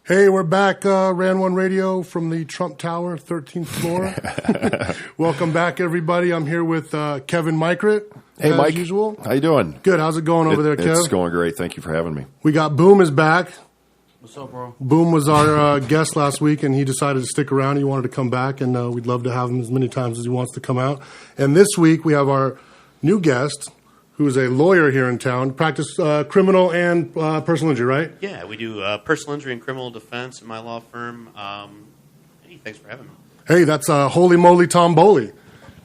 Hey, we're back, RAN1RADIO from the Trump Tower, 13th floor. Welcome back, everybody. I'm here with Kevin MIKRUT. Hey, Mike. As usual. How you doing? Good. How's it going over there, Kev? It's going great. Thank you for having me. We got Boom is back. What's up, bro? Boom was our guest last week, and he decided to stick around. He wanted to come back, and we'd love to have him as many times as he wants to come out. And this week, we have our new guest, who is a lawyer here in town, practice criminal and personal injury, right? Yeah, we do personal injury and criminal defense in my law firm. Hey, thanks for having me. Hey, that's Holy Moly Tom BOLEY.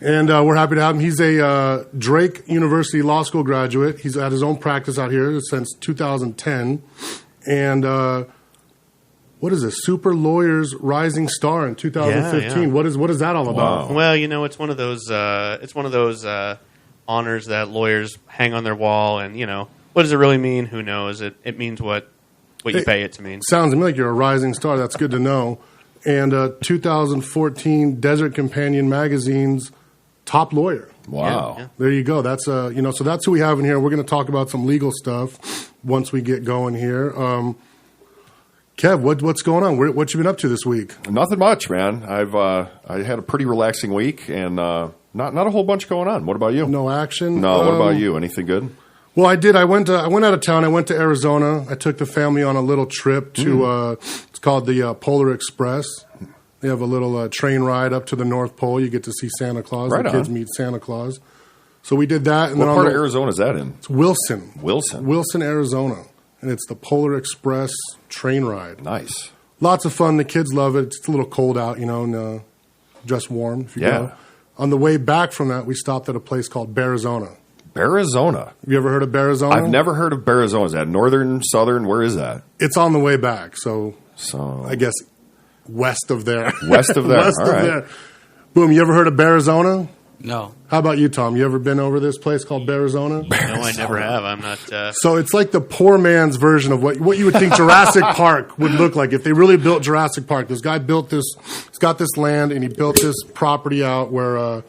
And we're happy to have him. He's a Drake University Law School graduate. He's had his own practice out here since 2010. And what is this? Super Lawyers Rising Star in 2015. Yeah. What is that all about? Wow. Well, you know, it's one of those honors that lawyers hang on their wall, and you know, what does it really mean? Who knows? It means what you pay it to mean. Sounds to me like you're a rising star. That's good to know. And 2014 Desert Companion Magazine's top lawyer. Wow. Yeah. There you go. That's so that's who we have in here. We're going to talk about some legal stuff once we get going here. Kev, what's going on? What you been up to this week? Nothing much, man. I had a pretty relaxing week, and not a whole bunch going on. What about you? No action. No. What about you? Anything good? Well, I did. I went out of town. I went to Arizona. I took the family on a little trip to. It's called the Polar Express. They have a little train ride up to the North Pole. You get to see Santa Claus. Right the kids on. meet Santa Claus. So we did that. And What then part of Arizona is that in? It's Wilson. Wilson. Arizona. And it's the Polar Express train ride. Nice. Lots of fun. The kids love it. It's a little cold out, and dress warm if you go. On the way back from that, we stopped at a place called Bearizona. Bearizona. Have you ever heard of Bearizona? I've never heard of Bearizona. Is that northern, southern? Where is that? It's on the way back, so I guess west of there. West of there. West All of right. there. Boom, you ever heard of Bearizona? No, How about you, Tom? You ever been over this place called Bearizona? no, I never have. I'm not. So it's like the poor man's version of what you would think Jurassic Park would look like if they really built Jurassic Park. This guy built this. He's got this land, and he built this property out where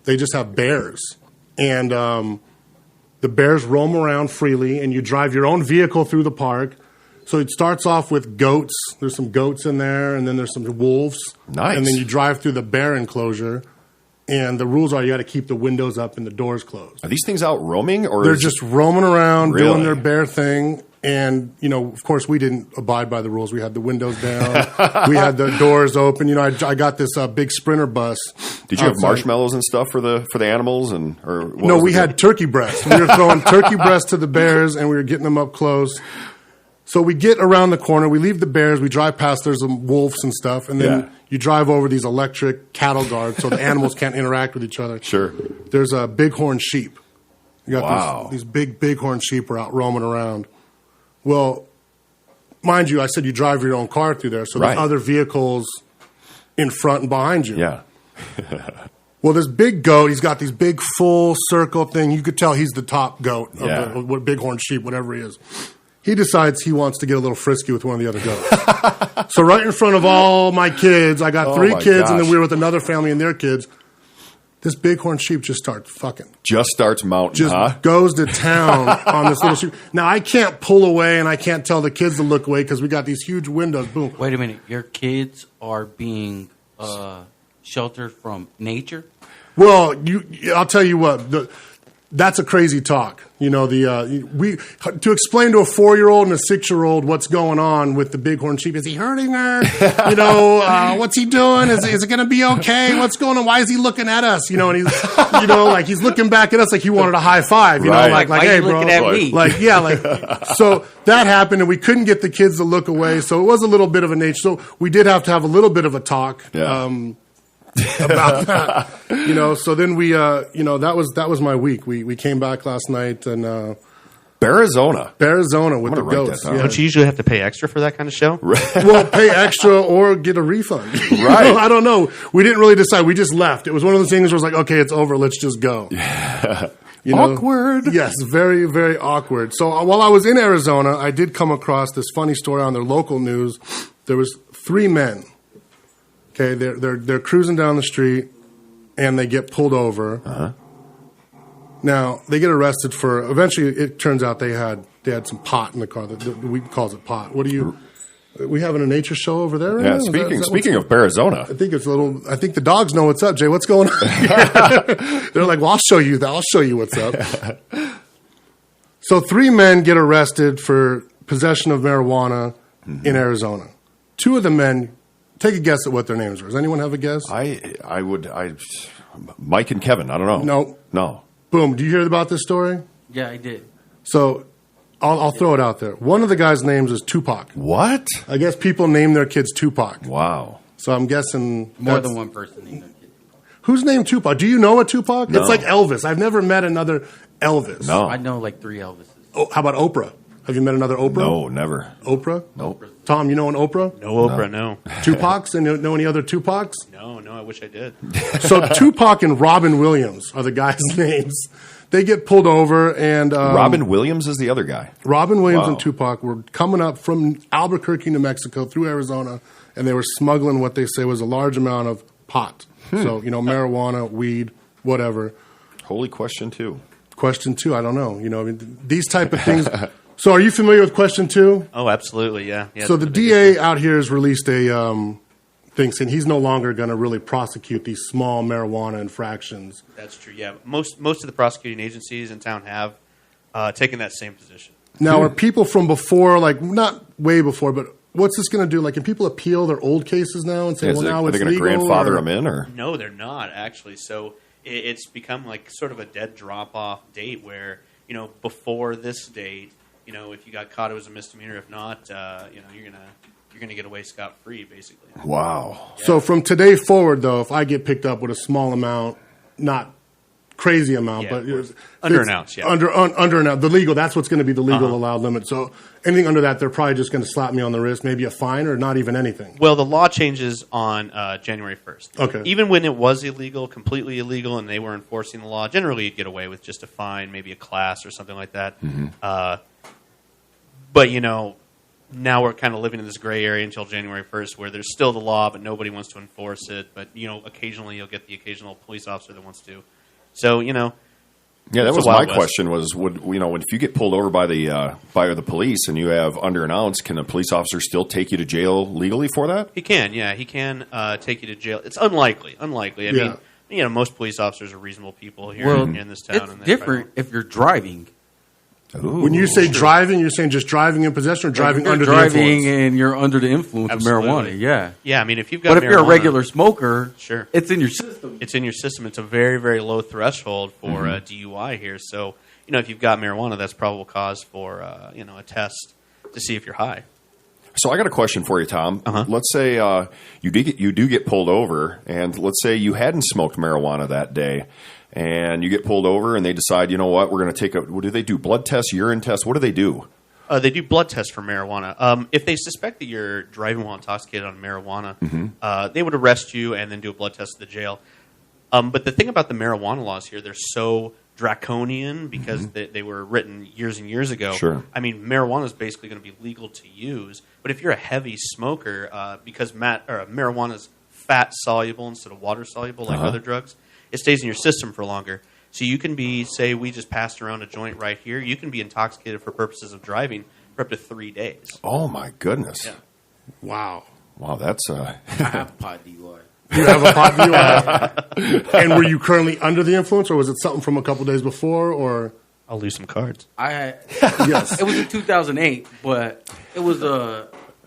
they just have bears, and the bears roam around freely, and you drive your own vehicle through the park. So it starts off with goats. There's some goats in there, and then there's some wolves. Nice. And then you drive through the bear enclosure. And the rules are you got to keep the windows up and the doors closed. Are these things out roaming, or They're is just roaming around Really? doing their bear thing. And, of course, we didn't abide by the rules. We had the windows down. We had the doors open. I got this big Sprinter bus. Did you have outside. marshmallows and stuff for the animals, or what No, was we the had turkey breast. We were throwing turkey breast to the bears, and we were getting them up close. So we get around the corner. We leave the bears. We drive past. There's some wolves and stuff. And then you drive over these electric cattle guards so the animals can't interact with each other. Sure. There's a bighorn sheep. You got Wow. these big bighorn sheep are out roaming around. Well, mind you, I said you drive your own car through there, so Right. there's other vehicles in front and behind you. Yeah. Well, this big goat, he's got these big full circle thing. You could tell he's the top goat of Yeah. the bighorn sheep, whatever he is. He decides he wants to get a little frisky with one of the other goats. So right in front of all my kids, I got three my kids, and then gosh. we were with another family and their kids. This bighorn sheep just starts fucking. Just starts mounting, Just huh? goes to town on this little sheep. Now, I can't pull away, and I can't tell the kids to look away because we got these huge windows. Boom. Wait a minute. Your kids are being sheltered from nature? Well, I'll tell you what. That's a crazy talk. To explain to a 4-year-old and a 6-year-old what's going on with the bighorn sheep. Is he hurting her? What's he doing? Is it going to be okay? What's going on? Why is he looking at us? And he's, like he's looking back at us like he wanted a high five. Right. Like, Why hey, you bro. looking at me? So that happened, and we couldn't get the kids to look away. So it was a little bit of a nature. So we did have to have a little bit of a talk. Yeah. About that, So then we, that was my week. We came back last night and Bearizona. Bearizona with I'm the gonna write goats. that down. Don't you usually have to pay extra for that kind of show? Well, pay extra or get a refund. Right. I don't know. We didn't really decide. We just left. It was one of those things where it was like, okay, it's over. Let's just go. Awkward. Yes, very, very awkward. So while I was in Arizona, I did come across this funny story on their local news. There was 3 men. Okay, they're cruising down the street, and they get pulled over. Uh-huh. Now they get arrested for. Eventually, it turns out they had some pot in the car. The weed calls it pot. What do you? We having a nature show over there? Right Yeah, now? speaking of Arizona. I think it's a little. I think the dogs know what's up, Jay. What's going on? They're like, "Well, I'll show you that. I'll show you what's up." So 3 men get arrested for possession of marijuana in Arizona. 2 of the men. Take a guess at what their names were. Does anyone have a guess? Mike and Kevin. I don't know. No. Boom. Do you hear about this story? Yeah, I did. So I'll throw it out there. One of the guys' names is Tupac. What? I guess people name their kids Tupac. Wow. So I'm guessing More than one person named their kid. Who's named Tupac? Do you know a Tupac? No. It's like Elvis. I've never met another Elvis. No. I know like 3 Elvises. Oh, how about Oprah? Have you met another Oprah? No, never. Oprah? Nope. Tom, you know an Oprah? No Oprah, no. Tupacs? And you know any other Tupacs? No, I wish I did. So Tupac and Robin Williams are the guys' names. They get pulled over, and Robin Williams is the other guy. Robin Williams Wow. and Tupac were coming up from Albuquerque, New Mexico, through Arizona, and they were smuggling what they say was a large amount of pot. So, marijuana, weed, whatever. Holy question, too. Question 2, I don't know. I mean, these type of things. So are you familiar with question 2? Oh, absolutely, yeah. So the DA out here has released a thing saying he's no longer going to really prosecute these small marijuana infractions. That's true, yeah. Most of the prosecuting agencies in town have taken that same position. Now, are people from before, like not way before, but what's this going to do? Like, can people appeal their old cases now and say, Are now they it's going to legal? grandfather them in? Or? No, they're not, actually. So it's become like sort of a dead drop-off date where, before this date, if you got caught, it was a misdemeanor. If not, you're gonna get away scot-free, basically. Wow. Yeah. So from today forward, though, if I get picked up with a small amount, not crazy amount, Yeah, but of course. it's Under an ounce, yeah. under an ounce, the legal. That's what's going to be the legal allowed limit. So anything under that, they're probably just going to slap me on the wrist, maybe a fine, or not even anything. Well, the law changes on January 1st. Okay. Even when it was illegal, completely illegal, and they were enforcing the law, generally you'd get away with just a fine, maybe a class or something like that. But, now we're kind of living in this gray area until January 1st where there's still the law, but nobody wants to enforce it. But, occasionally you'll get the occasional police officer that wants to. So, Yeah, that It's was a Wild my West. question. Was if you get pulled over by the police and you have under an ounce, can a police officer still take you to jail legally for that? he can, yeah. He can take you to jail. It's unlikely. I Yeah. mean, most police officers are reasonable people here Well, in this town. it's and they different if you're driving. Ooh. When you say driving, you're saying just driving in possession or driving If you're under driving the influence? and you're under the influence Absolutely. of marijuana, yeah. Yeah, I mean, if you've got But if you're a marijuana- regular smoker, Sure. it's in your system. It's in your system. It's a very, very low threshold for DUI here. So, if you've got marijuana, that's probable cause for, a test to see if you're high. So I got a question for you, Tom. Let's say you do get pulled over, and let's say you hadn't smoked marijuana that day, and you get pulled over, and they decide, you know what, we're going to take what do they do? Blood tests, urine tests? What do they do? They do blood tests for marijuana. If they suspect that you're driving while intoxicated on marijuana, they would arrest you and then do a blood test at the jail. But the thing about the marijuana laws here, they're so draconian because they were written years and years ago. Sure. I mean, marijuana is basically going to be legal to use. But if you're a heavy smoker, because marijuana is fat soluble instead of water soluble like other drugs, it stays in your system for longer. So you can be, say, we just passed around a joint right here. You can be intoxicated for purposes of driving for up to 3 days. Oh my goodness! Yeah. Wow. Wow, that's I have pod DUI. You have a pot DUI? And were you currently under the influence, or was it something from a couple days before, or? I'll lose some cards. Yes. It was in 2008, but it was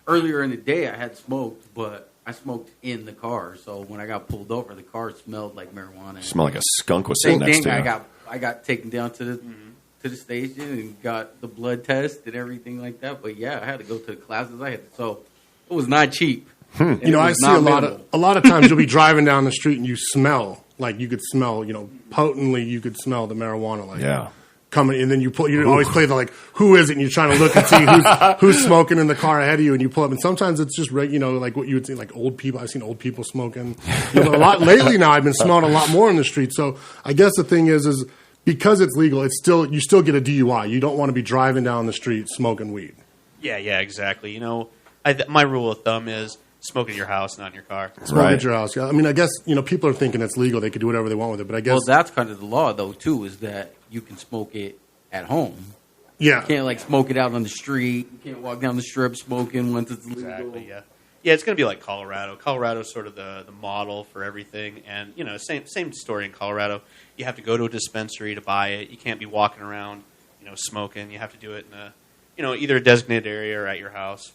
earlier in the day I had smoked, but I smoked in the car. So when I got pulled over, the car smelled like marijuana. smell like a skunk was Same sitting next thing. to you. I got taken down to the station and got the blood test and everything like that. But yeah, I had to go to the classes. So it was not cheap. And it I was see not a minimal. lot of times you'll be driving down the street and you smell, like you could smell, potently you could smell the marijuana, like Yeah. coming, and then you always play the like, who is it? And you're trying to look and see who's smoking in the car ahead of you, and you pull up, and sometimes it's just like what you would see, like old people. I've seen old people smoking. A lot lately now. I've been smelling a lot more in the street. So I guess the thing is because it's legal, you still get a DUI. You don't want to be driving down the street smoking weed. Yeah, exactly. My rule of thumb is smoke at your house, not in your car. Smoke Right. at your house. Yeah. I mean, I guess people are thinking it's legal. They could do whatever they want with it. But I guess Well, that's kind of the law, though, too, is that you can smoke it at home. Yeah. You can't like smoke it out on the street. You can't walk down the strip smoking once it's legal. Exactly. Yeah. Yeah, it's going to be like Colorado. Colorado's sort of the model for everything, and same story in Colorado. You have to go to a dispensary to buy it. You can't be walking around, smoking. You have to do it in either a designated area or at your house.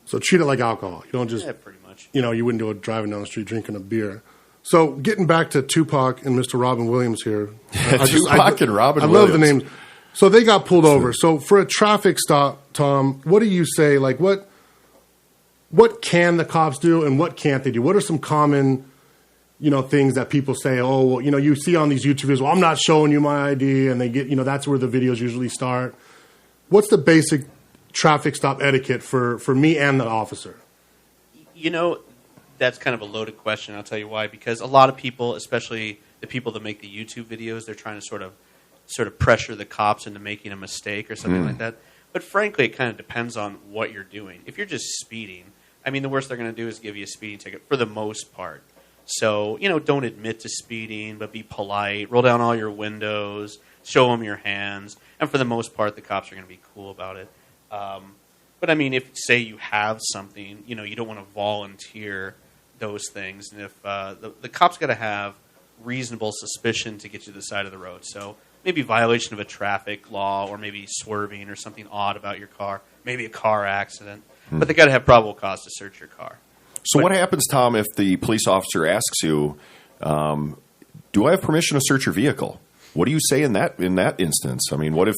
So treat it like alcohol. You don't just, Yeah, pretty much. you wouldn't do it driving down the street drinking a beer. So getting back to Tupac and Mr. Robin Williams here. Tupac and Robin I Williams. love the names. So they got pulled over. So for a traffic stop, Tom, what do you say? Like what can the cops do and what can't they do? What are some common, things that people say, oh, well, you see on these YouTube videos, well, I'm not showing you my ID, and they get, that's where the videos usually start. What's the basic traffic stop etiquette for me and the officer? That's kind of a loaded question. I'll tell you why. Because a lot of people, especially the people that make the YouTube videos, they're trying to sort of pressure the cops into making a mistake or something like that. But frankly, it kind of depends on what you're doing. If you're just speeding, the worst they're going to do is give you a speeding ticket for the most part. So, don't admit to speeding, but be polite. Roll down all your windows. Show them your hands. And for the most part, the cops are going to be cool about it. But, if, say, you have something, you don't want to volunteer those things. And if the cops got to have reasonable suspicion to get you to the side of the road. So maybe violation of a traffic law or maybe swerving or something odd about your car, maybe a car accident. But they got to have probable cause to search your car. So what happens, Tom, if the police officer asks you, do I have permission to search your vehicle? What do you say in that instance? What if,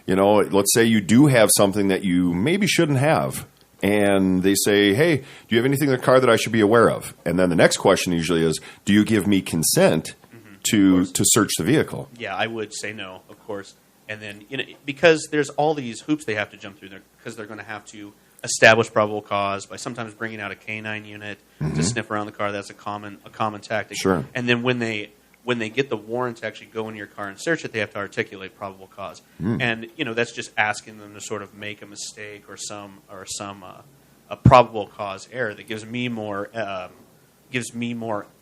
let's say you do have something that you maybe shouldn't have, and they say, hey, do you have anything in the car that I should be aware of? And then the next question usually is, do you give me consent to search the vehicle? Yeah, I would say no, of course. And then, because there's all these hoops they have to jump through there, because they're going to have to establish probable cause by sometimes bringing out a canine unit to sniff around the car. That's a common tactic. Sure. And then when they get the warrant to actually go in your car and search it, they have to articulate probable cause. And that's just asking them to sort of make a mistake or some a probable cause error that gives me more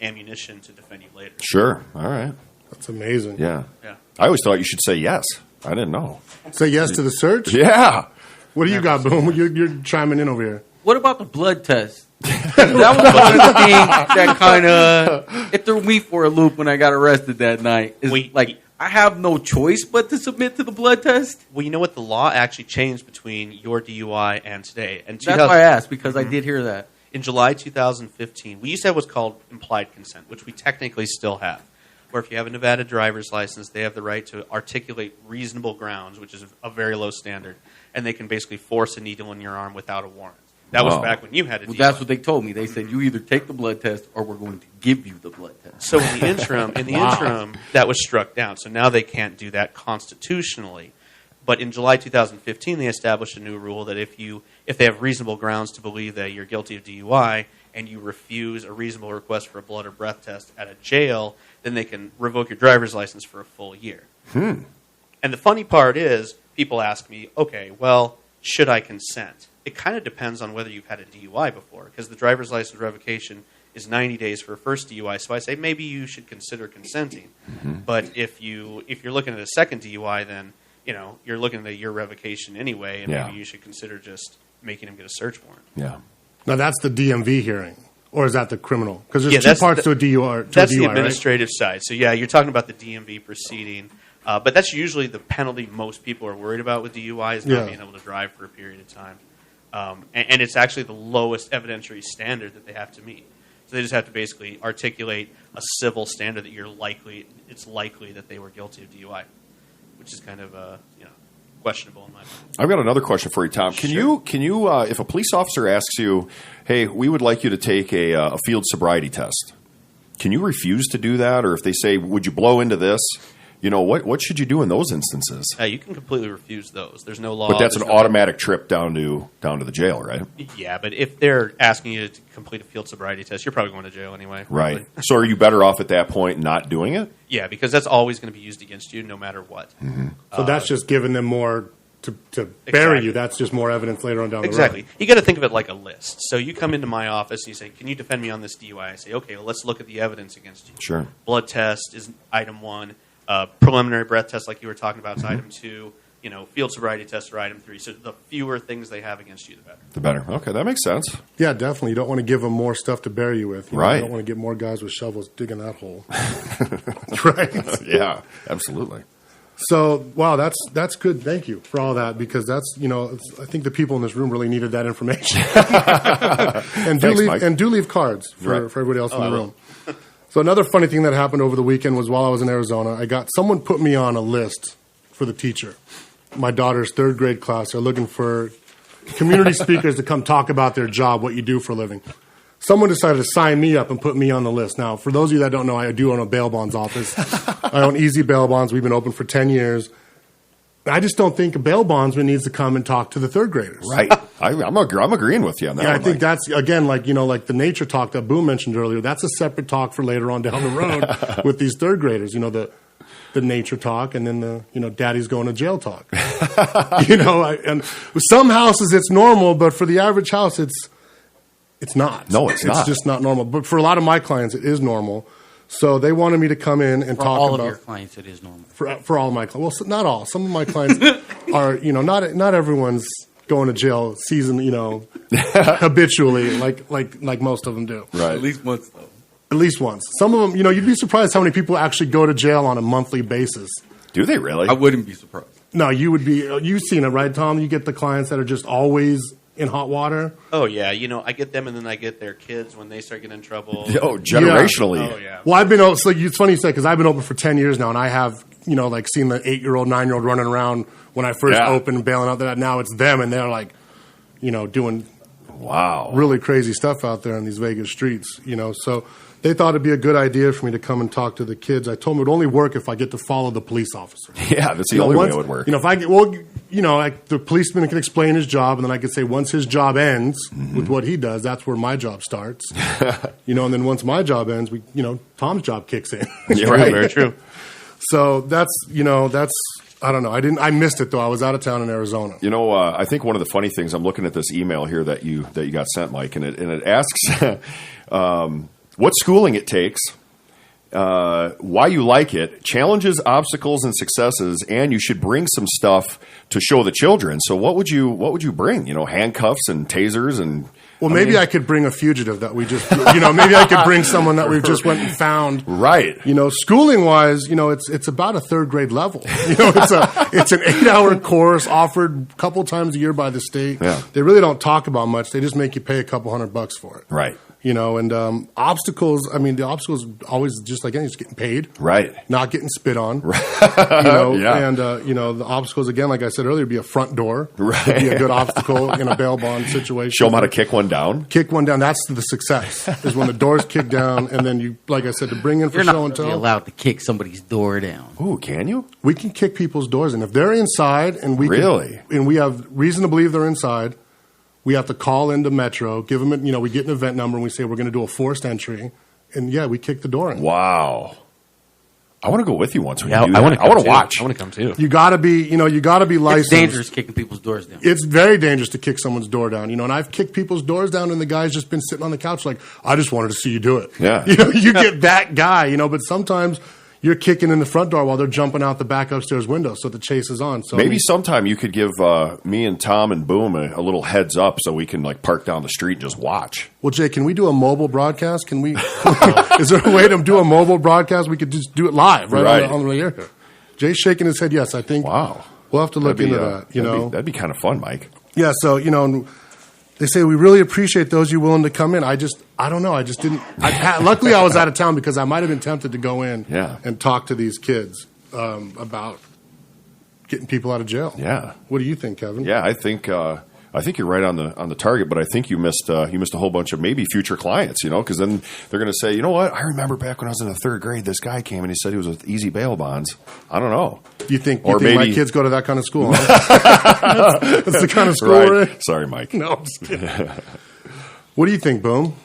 ammunition to defend you later. Sure. All right. That's amazing. Yeah. Yeah. I always thought you should say yes. I didn't know. Say yes to the search? Yeah. What do you got, Boom? You're chiming in over here. What about the blood test? That was one of the things that kind of it threw me for a loop when I got arrested that night. I have no choice but to submit to the blood test. Well, you know what? The law actually changed between your DUI and today. And That's why I asked, because I did hear that. In July 2015, we used to have what's called implied consent, which we technically still have. Where if you have a Nevada driver's license, they have the right to articulate reasonable grounds, which is a very low standard, and they can basically force a needle in your arm without a warrant. That was back when you had a DUI. That's what they told me. They said, you either take the blood test or we're going to give you the blood test. So in the interim, that was struck down. So now they can't do that constitutionally. But in July 2015, they established a new rule that if they have reasonable grounds to believe that you're guilty of DUI and you refuse a reasonable request for a blood or breath test at a jail, then they can revoke your driver's license for a full year. And the funny part is, people ask me, okay, well, should I consent? It kind of depends on whether you've had a DUI before, because the driver's license revocation is 90 days for a first DUI. So I say maybe you should consider consenting. But if you're looking at a second DUI, then you're looking at your revocation anyway, and maybe you should consider just making him get a search warrant. Yeah. Now that's the DMV hearing, or is that the criminal? Because there's two parts to a DUI. That's the administrative side. So yeah, you're talking about the DMV proceeding. But that's usually the penalty most people are worried about with DUI is not being able to drive for a period of time. And it's actually the lowest evidentiary standard that they have to meet. So they just have to basically articulate a civil standard that it's likely that they were guilty of DUI, which is kind of questionable in my opinion. I've got another question for you, Tom. Can you if a police officer asks you, hey, we would like you to take a field sobriety test, can you refuse to do that? Or if they say, would you blow into this? What should you do in those instances? You can completely refuse those. There's no law. But that's an automatic trip down to the jail, right? Yeah, but if they're asking you to complete a field sobriety test, you're probably going to jail anyway. Right. So are you better off at that point not doing it? Yeah, because that's always going to be used against you no matter what. So that's just giving them more to bury you. That's just more evidence later on down the road. Exactly. You got to think of it like a list. So you come into my office and you say, can you defend me on this DUI? I say, okay, well, let's look at the evidence against you. Sure. Blood test is item 1. Preliminary breath test, like you were talking about, is item 2. field sobriety test or item 3. So the fewer things they have against you, the better. The better. Okay, that makes sense. Yeah, definitely. You don't want to give them more stuff to bury you with. Right. You don't want to get more guys with shovels digging that hole. Right. Yeah, absolutely. So, wow, that's good. Thank you for all that, because that's, I think the people in this room really needed that information. And do leave cards for everybody else in the room. So another funny thing that happened over the weekend was while I was in Arizona, someone put me on a list for the teacher. My daughter's 3rd grade class. They're looking for community speakers to come talk about their job, what you do for a living. Someone decided to sign me up and put me on the list. Now, for those of you that don't know, I do own a bail bonds office. I own Easy Bail Bonds. We've been open for 10 years. I just don't think a bail bondsman needs to come and talk to the 3rd graders. Right. I'm agreeing with you on that. Yeah, I think that's, again, like the nature talk that Boom mentioned earlier, that's a separate talk for later on down the road with these 3rd graders. The nature talk, and then the daddy's going to jail talk. And with some houses it's normal, but for the average house it's not. No, it's not. It's just not normal. But for a lot of my clients it is normal. So they wanted me to come in and talk all about of your clients. It is normal for all my clients. Well, not all. Some of my clients are not everyone's going to jail habitually like most of them do. Right. At least once though. At least once. Some of them, you'd be surprised how many people actually go to jail on a monthly basis. Do they really? I wouldn't be surprised. No, you would be. You've seen it, right, Tom? You get the clients that are just always in hot water. Oh, yeah. I get them, and then I get their kids when they start getting in trouble. Oh, generationally. Yeah. Oh, yeah. Well, I've been, it's funny you say, because I've been open for 10 years now, and I have, seen the 8-year-old, 9-year-old running around when I first opened and bailing out that. Now it's them, and they're like, doing really crazy stuff out there in these Vegas streets, So they thought it'd be a good idea for me to come and talk to the kids. I told them it would only work if I get to follow the police officer. Yeah, that's the only way it would work. If I get, the policeman can explain his job, and then I could say once his job ends with what he does, that's where my job starts. And then once my job ends, Tom's job kicks in. Yeah, right. Very true. So that's I don't know. I missed it though. I was out of town in Arizona. I think one of the funny things, I'm looking at this email here that you got sent, Mike, and it asks what schooling it takes, why you like it, challenges, obstacles, and successes, and you should bring some stuff to show the children. So what would you bring? Handcuffs and tasers and. Well, maybe I could bring a fugitive that we just, maybe I could bring someone that we've just went and found. Right. Schooling wise, it's about a 3rd grade level. It's an 8-hour course offered a couple times a year by the state. Yeah. They really don't talk about much. They just make you pay a couple $100 for it. Right. And obstacles, the obstacles always just like anything, just getting paid. Right. Not getting spit on. Right. Yeah. And, the obstacles, again, like I said earlier, be a front door. Right. Would be a good obstacle in a bail bond situation. Show them how to kick one down. Kick one down. That's the success, is when the door's kicked down, and then you, like I said, to bring in for show and tell. You're not allowed to kick somebody's door down. Ooh, can you? We can kick people's doors in. If they're inside and we have reason to believe they're inside, we have to call into Metro, give them, we get an event number, and we say we're going to do a forced entry, and we kick the door in. Wow. I want to go with you once. Yeah, I want to watch. I want to come too. You got to be licensed. It's dangerous kicking people's doors down. It's very dangerous to kick someone's door down. And I've kicked people's doors down, and the guy's just been sitting on the couch like, I just wanted to see you do it. Yeah. You get that guy. But sometimes you're kicking in the front door while they're jumping out the back upstairs window, so the chase is on. So maybe sometime you could give me and Tom and Boom a little heads up so we can park down the street and just watch. Well, Jay, can we do a mobile broadcast? Can we? Is there a way to do a mobile broadcast? We could just do it live right. on the air. Jay's shaking his head. Yes, I think. Wow. We'll have to look into that. That'd be kind of fun, Mike. Yeah. So they say we really appreciate those you willing to come in. I don't know. I just didn't. Luckily, I was out of town because I might have been tempted to go in and talk to these kids about getting people out of jail. Yeah. What do you think, Kevin? Yeah, I think you're right on the target, but I think you missed a whole bunch of maybe future clients, because then they're going to say, you know what? I remember back when I was in the 3rd grade, this guy came and he said he was with Easy Bail Bonds. I don't know. You think my kids go to that kind of school? Huh? that's the kind of school we're in. Sorry, Mike. No, I'm just kidding. What do you think, Boom?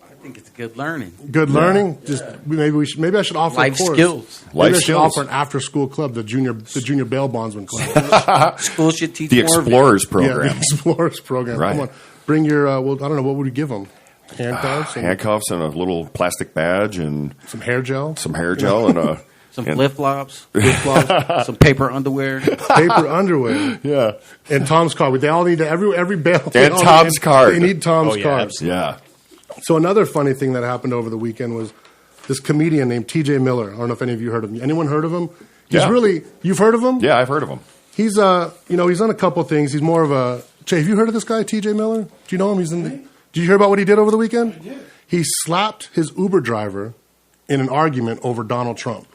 I think it's good learning. Good learning. Just maybe I should offer life a course. Skills. Maybe I should offer an after-school club, the junior bail bondsman club. School should teach the Explorers program. Yeah, the Explorers program. Right. Come on, bring your. I don't know, what would you give them? Handcuffs, handcuffs, and a little plastic badge, and some hair gel, and Some flip-flops, some paper underwear. Paper underwear. Yeah. And Tom's card. They all need every bail. And Tom's card. They need Tom's card. Absolutely. Yeah. So another funny thing that happened over the weekend was this comedian named T.J. Miller. I don't know if any of you heard of him. Anyone heard of him? He's you've heard of him? Yeah, I've heard of him. He's he's done a couple things. He's more of a Jay. Have you heard of this guy, T.J. Miller? Do you know him? Did you hear about what he did over the weekend? I did. He slapped his Uber driver in an argument over Donald Trump.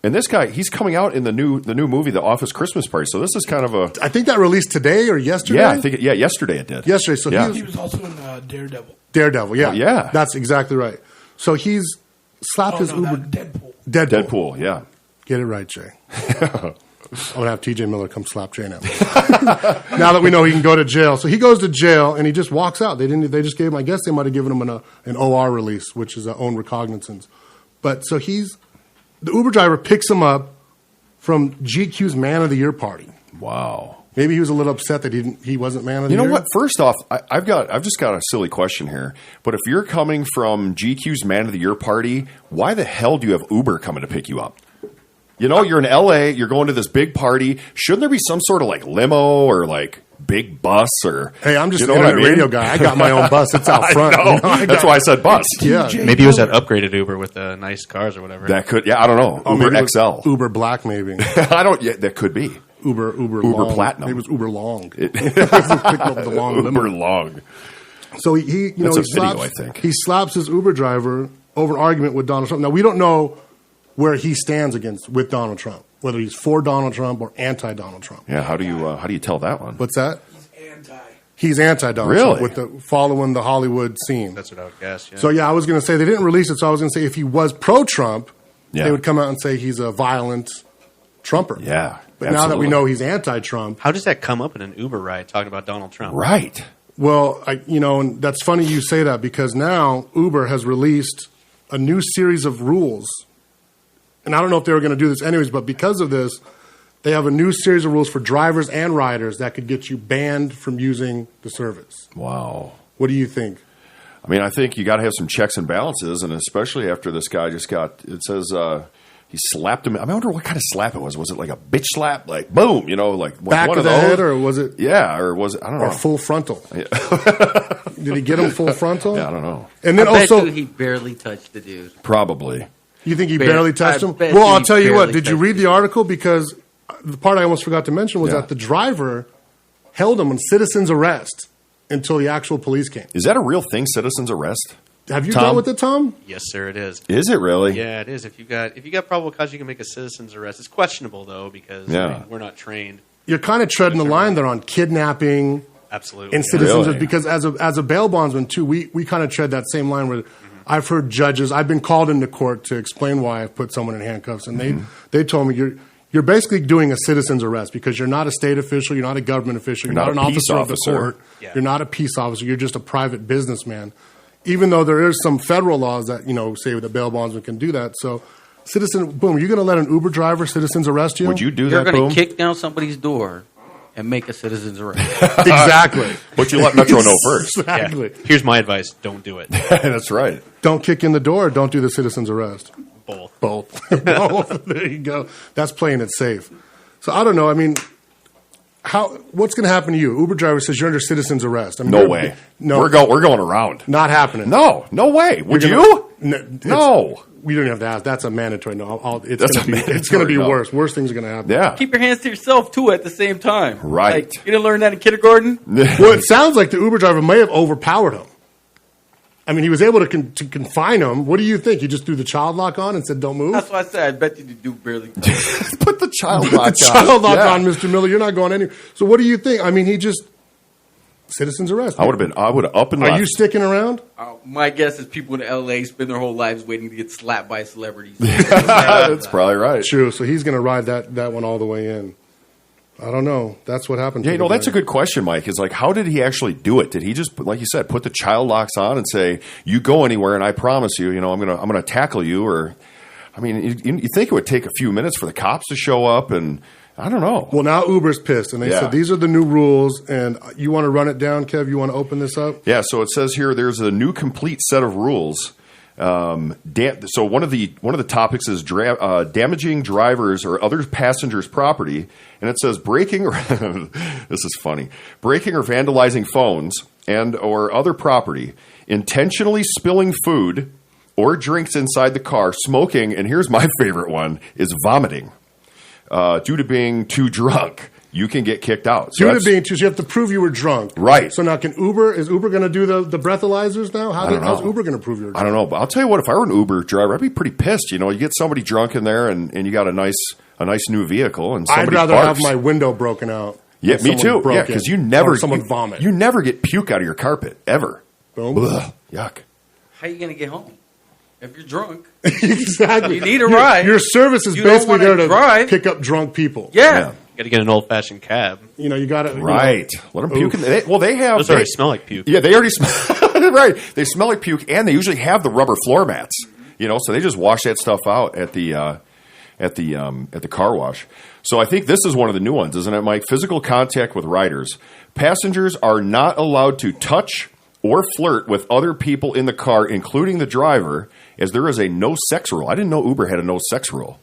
And this guy, he's coming out in the new movie, The Office Christmas Party. So this is kind of a... I think that released today or yesterday? Yeah, I think yesterday it did. Yesterday. So He was also in Daredevil. Daredevil, yeah. Yeah. That's exactly right. So he's slapped his Uber... Deadpool. Deadpool, yeah. Get it right, Jay. I'm going to have T.J. Miller come slap Jay now. Now that we know he can go to jail. So he goes to jail, and he just walks out. They just gave him, I guess they might have given him an OR release, which is own recognizance. But so the Uber driver picks him up from GQ's Man of the Year party. Wow. Maybe he was a little upset that he wasn't Man of the Year. You know what? First off, I've just got a silly question here. But if you're coming from GQ's Man of the Year party, why the hell do you have Uber coming to pick you up? You know, you're in LA, you're going to this big party. Shouldn't there be some sort of like limo or like big bus or... Hey, I'm just you know an what I mean? radio guy. I got my own bus. It's out front. I know. That's why I said bus. Yeah. Maybe it was that upgraded Uber with nice cars or whatever. That could... Yeah, I don't know. Uber maybe it was XL. Uber Black, maybe. I don't... Yeah, that could be. Uber long. Platinum. Maybe it was Uber Long. Picking up the long Uber limo. long. So he That's a video, slaps, I think. he slaps his Uber driver over an argument with Donald Trump. Now we don't know where he stands with Donald Trump, whether he's for Donald Trump or anti-Donald Trump. Yeah, how do you tell that one? What's that? He's anti. He's anti-Donald Really? Trump following the Hollywood scene. That's what I would guess. Yeah. So yeah, I was going to say they didn't release it. So I was going to say if he was pro-Trump, Yeah. they would come out and say he's a violent Trumper. Yeah, But now that we know he's anti-Trump, How does that come up in an Uber ride talking about Donald Trump? Right. well, and that's funny you say that because now Uber has released a new series of rules. And I don't know if they were going to do this anyways, but because of this, they have a new series of rules for drivers and riders that could get you banned from using the service. Wow. What do you think? I mean, I think you got to have some checks and balances, and especially after this guy just got, it says he slapped him. I wonder what kind of slap it was. Was it like a bitch slap? Like, boom, like Back one of of the those? head, or was it Yeah, or was it, I don't know. or full frontal? Did he get him full frontal? Yeah, I don't know. And then I bet also, you he barely touched the dude. Probably. you think he Bet- barely touched I him? bet Well, you I'll he tell you what. barely Did you touched read the article? Because the part I almost forgot to mention was Yeah. that the driver held him on citizen's arrest until the actual police came. Is that a real thing, citizen's arrest? Have you Tom? dealt with it, Tom? Yes, sir, it is. Is it really? Yeah, it is. If you got probable cause, you can make a citizen's arrest. It's questionable though because we're not trained. You're kind of treading the line there on kidnapping Absolutely. and yeah. citizens Really? because as a bail bondsman too, we kind of tread that same line where I've heard judges. I've been called into court to explain why I've put someone in handcuffs, and they told me you're basically doing a citizen's arrest because you're not a state official, you're not a government official, you're not an a peace officer of the officer. court, Yeah. you're not a peace officer, you're just a private businessman. Even though there is some federal laws that say the bail bondsman can do that, so. Boom, you're going to let an Uber driver citizens arrest you? Would you do You're that, going Boom? to kick down somebody's door and make a citizen's arrest. Exactly. But you let Metro know first. Yeah. Exactly. Here's my advice: don't do it. That's right. Don't kick in the door. Don't do the citizen's arrest. Both. Both. Both. There you go. That's playing it safe. So I don't know. I mean, what's going to happen to you? Uber driver says you're under citizen's arrest. I mean, No way. No, We're going around. not happening. No way. Would You're you? No. We don't have to ask. That's a mandatory. No, it's going to be no. worse. Worse things are going to happen. Yeah. Keep your hands to yourself, too, at the same time. Right. Like, you didn't learn that in kindergarten? Well, it sounds like the Uber driver may have overpowered him. I mean, he was able to confine him. What do you think? He just threw the child lock on and said, "Don't move." That's why I said I bet you the dude barely touched. Put the child Put lock the child lock Yeah. on, Mr. Miller. You're not going anywhere. So what do you think? I mean, he just citizen's arrest. I would have up and left. Are you sticking around? My guess is people in L.A. spend their whole lives waiting to get slapped by celebrities. That's probably right. True. So he's going to ride that one all the way in. I don't know. That's what happened. Yeah, to the that's a guy. good question, Mike. Is like, how did he actually do it? Did he just, like you said, put the child locks on and say, "You go anywhere, and I promise you, I'm gonna tackle you"? Or, I mean, you think it would take a few minutes for the cops to show up, and I don't know. Well, now Uber's pissed, and they Yeah. said these are the new rules. And you want to run it down, Kev? You want to open this up? Yeah, so it says here there's a new complete set of rules So one of the topics is damaging drivers or other passengers' property, and it says breaking. This is funny. Breaking or vandalizing phones and or other property, intentionally spilling food or drinks inside the car, smoking, and here's my favorite one: is vomiting due to being too drunk. You can get kicked out. So you have to prove you were drunk. Right. So now is Uber going to do the breathalyzers now? How's Uber going to prove you're drunk? I don't know, but I'll tell you what, if I were an Uber driver, I'd be pretty pissed. You get somebody drunk in there and you got a nice new vehicle and somebody I'd rather barks. have my window broken out. Yeah, me too. Yeah, because you never someone vomit. You never get puke out of your carpet ever. Boom. Ugh, yuck. How are you going to get home? If you're drunk. Exactly. You need a ride. Your service is basically there to pick up drunk people. Yeah. Got to get an old-fashioned cab. You got to... Right. Let them puke. They have... Those already smell like puke. Yeah, they already smell... Right. They smell like puke, and they usually have the rubber floor mats. So they just wash that stuff out at the car wash. So I think this is one of the new ones, isn't it, Mike? Physical contact with riders. Passengers are not allowed to touch or flirt with other people in the car, including the driver, as there is a no-sex rule. I didn't know Uber had a no-sex rule.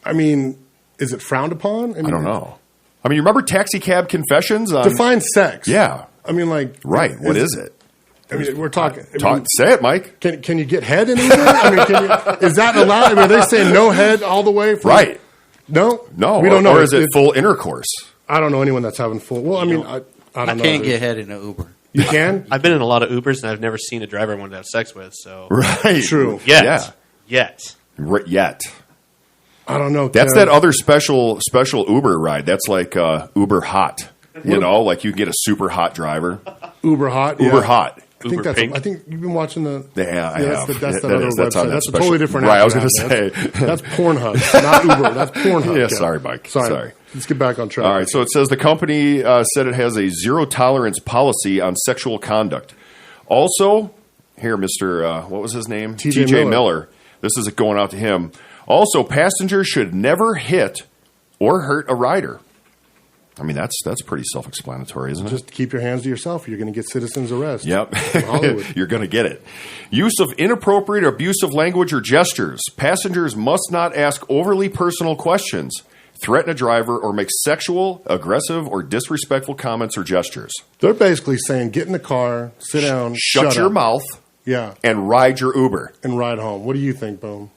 I mean, is it frowned upon? I don't know. I mean, you remember Taxi Cab Confessions? Define sex. Yeah. I mean, like... Right. What is it? I mean, we're talking... Say it, Mike. Can you get head in Uber? I mean, is that allowed? I mean, are they saying no head all the way? Right. No? No. We don't know. Or is it full intercourse? I don't know anyone that's having full... Well, I mean, I don't know. I can't get head in an Uber. You can? I've been in a lot of Ubers, and I've never seen a driver I wanted to have sex with, so... Right. True. Yet. Yet. I don't know. That's that other special Uber ride. That's like Uber Hot. Like you can get a super hot driver. Uber Hot? Uber Hot. I think you've been watching the... Yeah, I have. That's that other website. That's a totally different Right, app. I was going to say. That's Pornhub, not Uber. That's Pornhub. Yeah, sorry, Mike. Sorry. Let's get back on track. All right, so it says the company said it has a zero-tolerance policy on sexual conduct. Also, here, Mr. what was his name? TJ Miller. This is going out to him. Also, passengers should never hit or hurt a rider. I mean, that's pretty self-explanatory, isn't it? Just keep your hands to yourself. You're going to get citizen's arrest. Yep. You're going to get it. Use of inappropriate or abusive language or gestures. Passengers must not ask overly personal questions, threaten a driver, or make sexual, aggressive, or disrespectful comments or gestures. They're basically saying, get in the car, sit down, shut your mouth, and ride your Uber. And ride home. What do you think, Boom?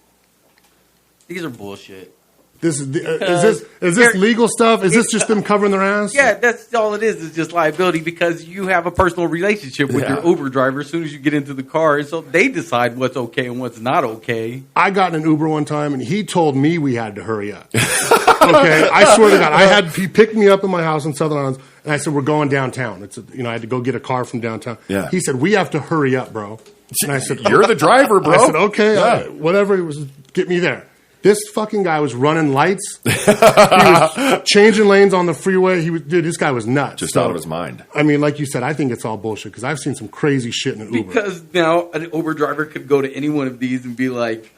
These are bullshit. Is this legal stuff? Is this just them covering their ass? Yeah, that's all it is just liability because you have a personal relationship with your Uber driver as soon as you get into the car. And so they decide what's okay and what's not okay. I got in an Uber one time and he told me we had to hurry up. Okay, I swear to God, he picked me up in my house in Southern Islands and I said, we're going downtown. I had to go get a car from downtown. Yeah. He said, we have to hurry up, bro. And I said, you're the driver, bro. I said, okay, whatever it was, get me there. This fucking guy was running lights. He was changing lanes on the freeway. This guy was nuts. Just out of his mind. I mean, like you said, I think it's all bullshit because I've seen some crazy shit in an Uber. Because now an Uber driver could go to any one of these and be like,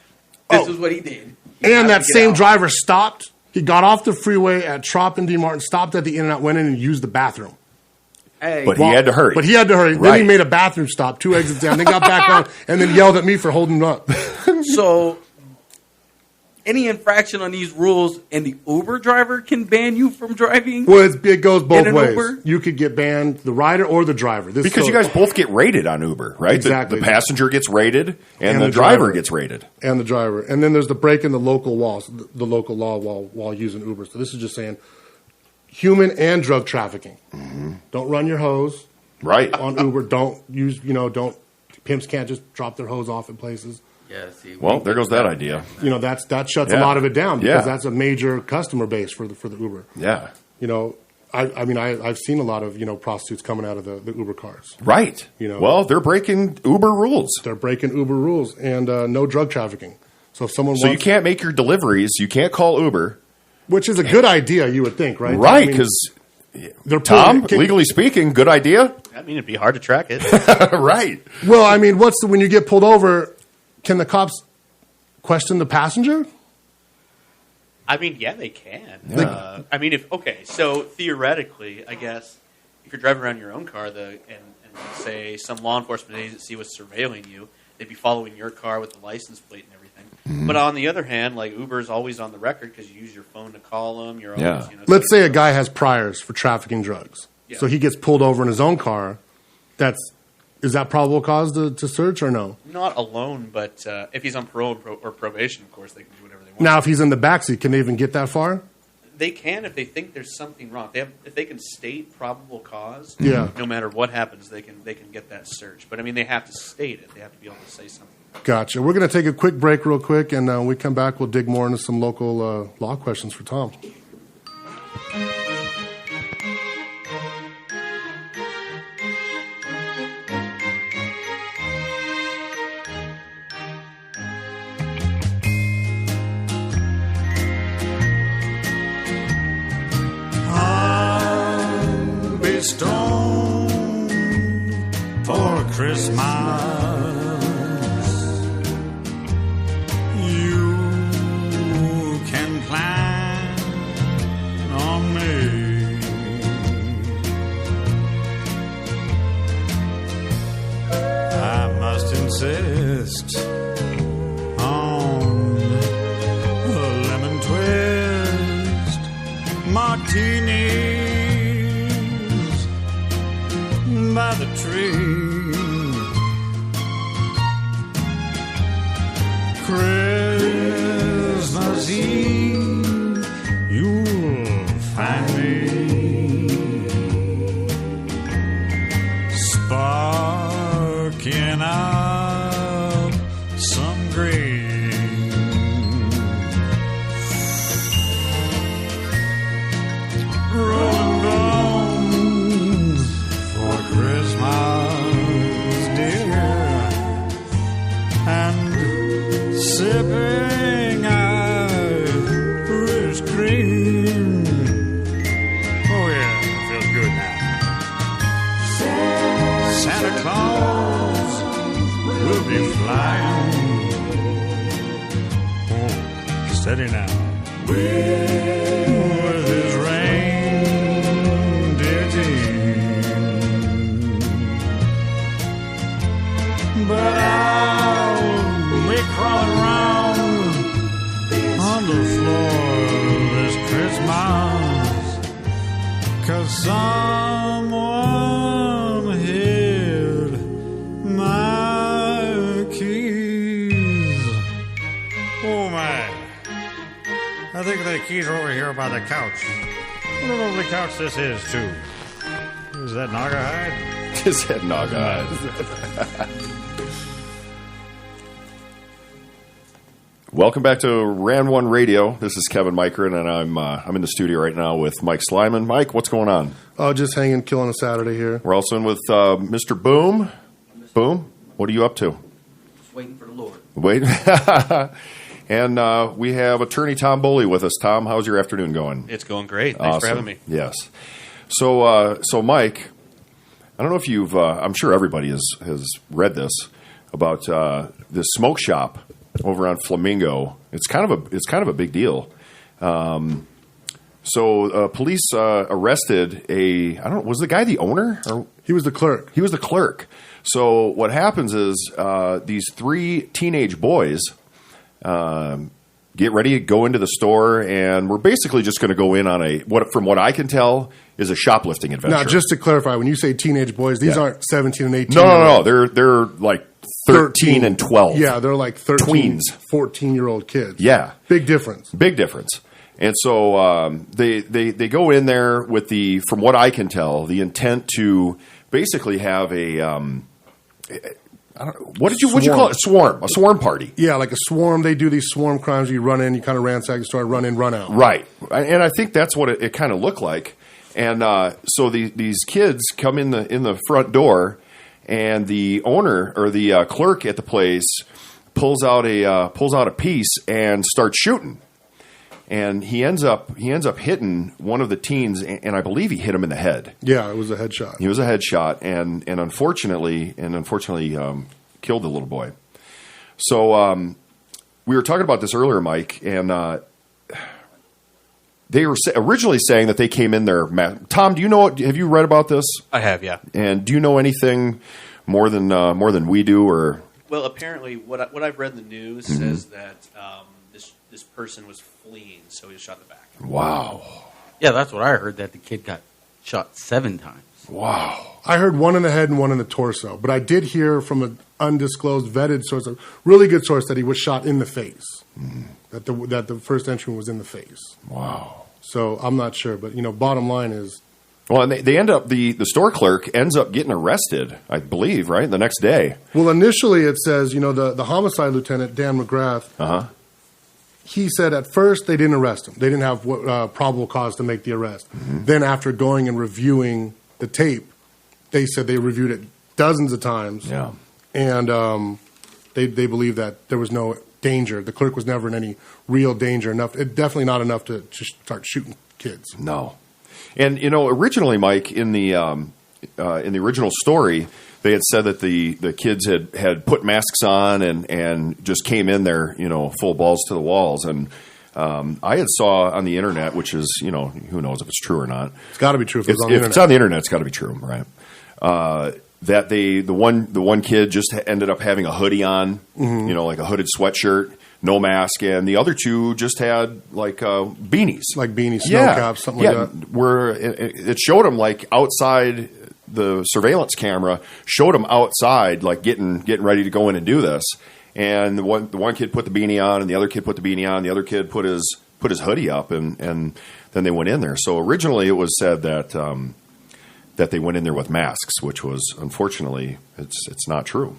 this is what he did. And that same driver stopped. He got off the freeway at Trop and D. Martin, stopped at the In-N-Out, went in and used the bathroom. Hey. But he had to hurry. Right. Then he made a bathroom stop, 2 exits down, then got back on, and then yelled at me for holding him up. So... any infraction on these rules, and the Uber driver can ban you from driving? Well, it goes both ways. Uber? You could get banned, the rider or the driver. Because you guys both get rated on Uber, right? Exactly. The passenger gets rated, and the driver gets rated. And the driver. And then there's the breaking the local laws, the local law while using Uber. So this is just saying human and drug trafficking. Mm-hmm. Don't run your hose on Uber. Don't use, pimps can't just drop their hose off at places. Yeah, see, there goes that idea. That shuts a lot of it down because that's a major customer base for the Uber. Yeah. I've seen a lot of prostitutes coming out of the Uber cars. Right. They're breaking Uber rules. They're breaking Uber rules and no drug trafficking. So if someone you can't make your deliveries, you can't call Uber, which is a good idea, you would think, right? Right? Because legally speaking, good idea. I mean, it'd be hard to track it. Right. Well, I mean, when you get pulled over? Can the cops question the passenger? I mean, yeah, they can. Yeah. So theoretically, I guess, if you're driving around your own car, and say some law enforcement agency was surveilling you, they'd be following your car with the license plate and everything. But on the other hand, like Uber's always on the record because you use your phone to call them. You're always, Let's say a guy has priors for trafficking drugs, Yeah. so he gets pulled over in his own car. Is that probable cause to search or no? Not alone, but if he's on parole or probation, of course, they can do whatever they want. Now, if he's in the backseat, can they even get that far? They can if they think there's something wrong. If they can state probable cause, Yeah. no matter what happens, they can get that search. But I mean, they have to state it. They have to be able to say something. Gotcha. We're going to take a quick break real quick, and when we come back, we'll dig more into some local law questions for Tom. I'll be stoned for Christmas. You can plan on me. I must insist on a lemon twist martinis by the tree. Christmas Eve, you'll find me sparking up some green. Rolling bones for Christmas, dear, and sipping Irish cream. Oh yeah, feels good now. Santa Claus will be flying. Oh, steady now. With his reindeer team. But I'll be crawling around on the floor this Christmas, 'cause someone hid my keys. Oh my, I think the keys are over here by the couch. What a lovely couch this is too. Is that Naugahyde? Is that Naugahyde? Welcome back to RAN1 Radio. This is Kevin MIKRUT, and I'm in the studio right now with Mike Slyman. Mike, what's going on? Oh, just hanging, killing a Saturday here. We're also in with Mr. Boom. Boom, what are you up to? Just waiting for the Lord. Wait. And we have attorney Tom BOLEY with us. Tom, how's your afternoon going? It's going great. Thanks for having me. Yes. So Mike, I don't know if you've. I'm sure everybody has read this about this smoke shop over on Flamingo. It's kind of a big deal. So police arrested I don't know, was the guy the owner? Or He was the clerk. he was the clerk. So what happens is these three teenage boys get ready to go into the store, and we're basically just going to go in on from what I can tell, is a shoplifting adventure. Now, just to clarify, when you say teenage boys, these Yeah. aren't 17 and 18. No. They're like 13 and 12. Yeah, they're like 13, Tweens. 14-year-old kids. Yeah. Big difference. Big difference. And so they go in there with from what I can tell, the intent to basically have what'd you call it? A swarm party. Yeah, like a swarm. They do these swarm crimes. You run in, you kind of ransack the store, run in, run out. Right. And I think that's what it kind of looked like. And so these kids come in the front door, and the owner or the clerk at the place pulls out a piece and starts shooting. And he ends up hitting one of the teens, and I believe he hit him in the head. Yeah, it was a headshot. He was a headshot, and unfortunately killed the little boy. So we were talking about this earlier, Mike, and they were originally saying that they came in there. Tom, do you know? Have you read about this? I have, yeah. And do you know anything more than we do, or Well, apparently, what I've read in the news says that this person was fleeing, so he was shot in the back. Wow. Yeah, that's what I heard, that the kid got shot 7 times. Wow. I heard one in the head and one in the torso, but I did hear from an undisclosed vetted source, a really good source, that he was shot in the face. That the first entry was in the face. Wow. So I'm not sure, but bottom line is, Well, and they end up, the store clerk ends up getting arrested, I believe, right? The next day. well, initially it says, the homicide lieutenant, Dan McGrath, he said at first they didn't arrest him. They didn't have probable cause to make the arrest. Then after going and reviewing the tape, they said they reviewed it dozens of times. Yeah. And they believe that there was no danger. The clerk was never in any real danger. Definitely not enough to start shooting kids. No. And, originally, Mike, in the original story, they had said that the kids had put masks on and just came in there, full balls to the walls. And I had saw on the internet, which is, who knows if it's true or not. It's got to be true if it's on the If internet. it's on the internet, it's got to be true, right? That the one kid just ended up having a hoodie on, like a hooded sweatshirt, no mask, and the other two just had like beanies, Like beanies, snow caps, something like that. Where it showed them like outside. The surveillance camera showed them outside, like getting ready to go in and do this. And the one kid put the beanie on, and the other kid put the beanie on. The other kid put his hoodie up, and then they went in there. So originally it was said that that they went in there with masks, which was unfortunately it's not true.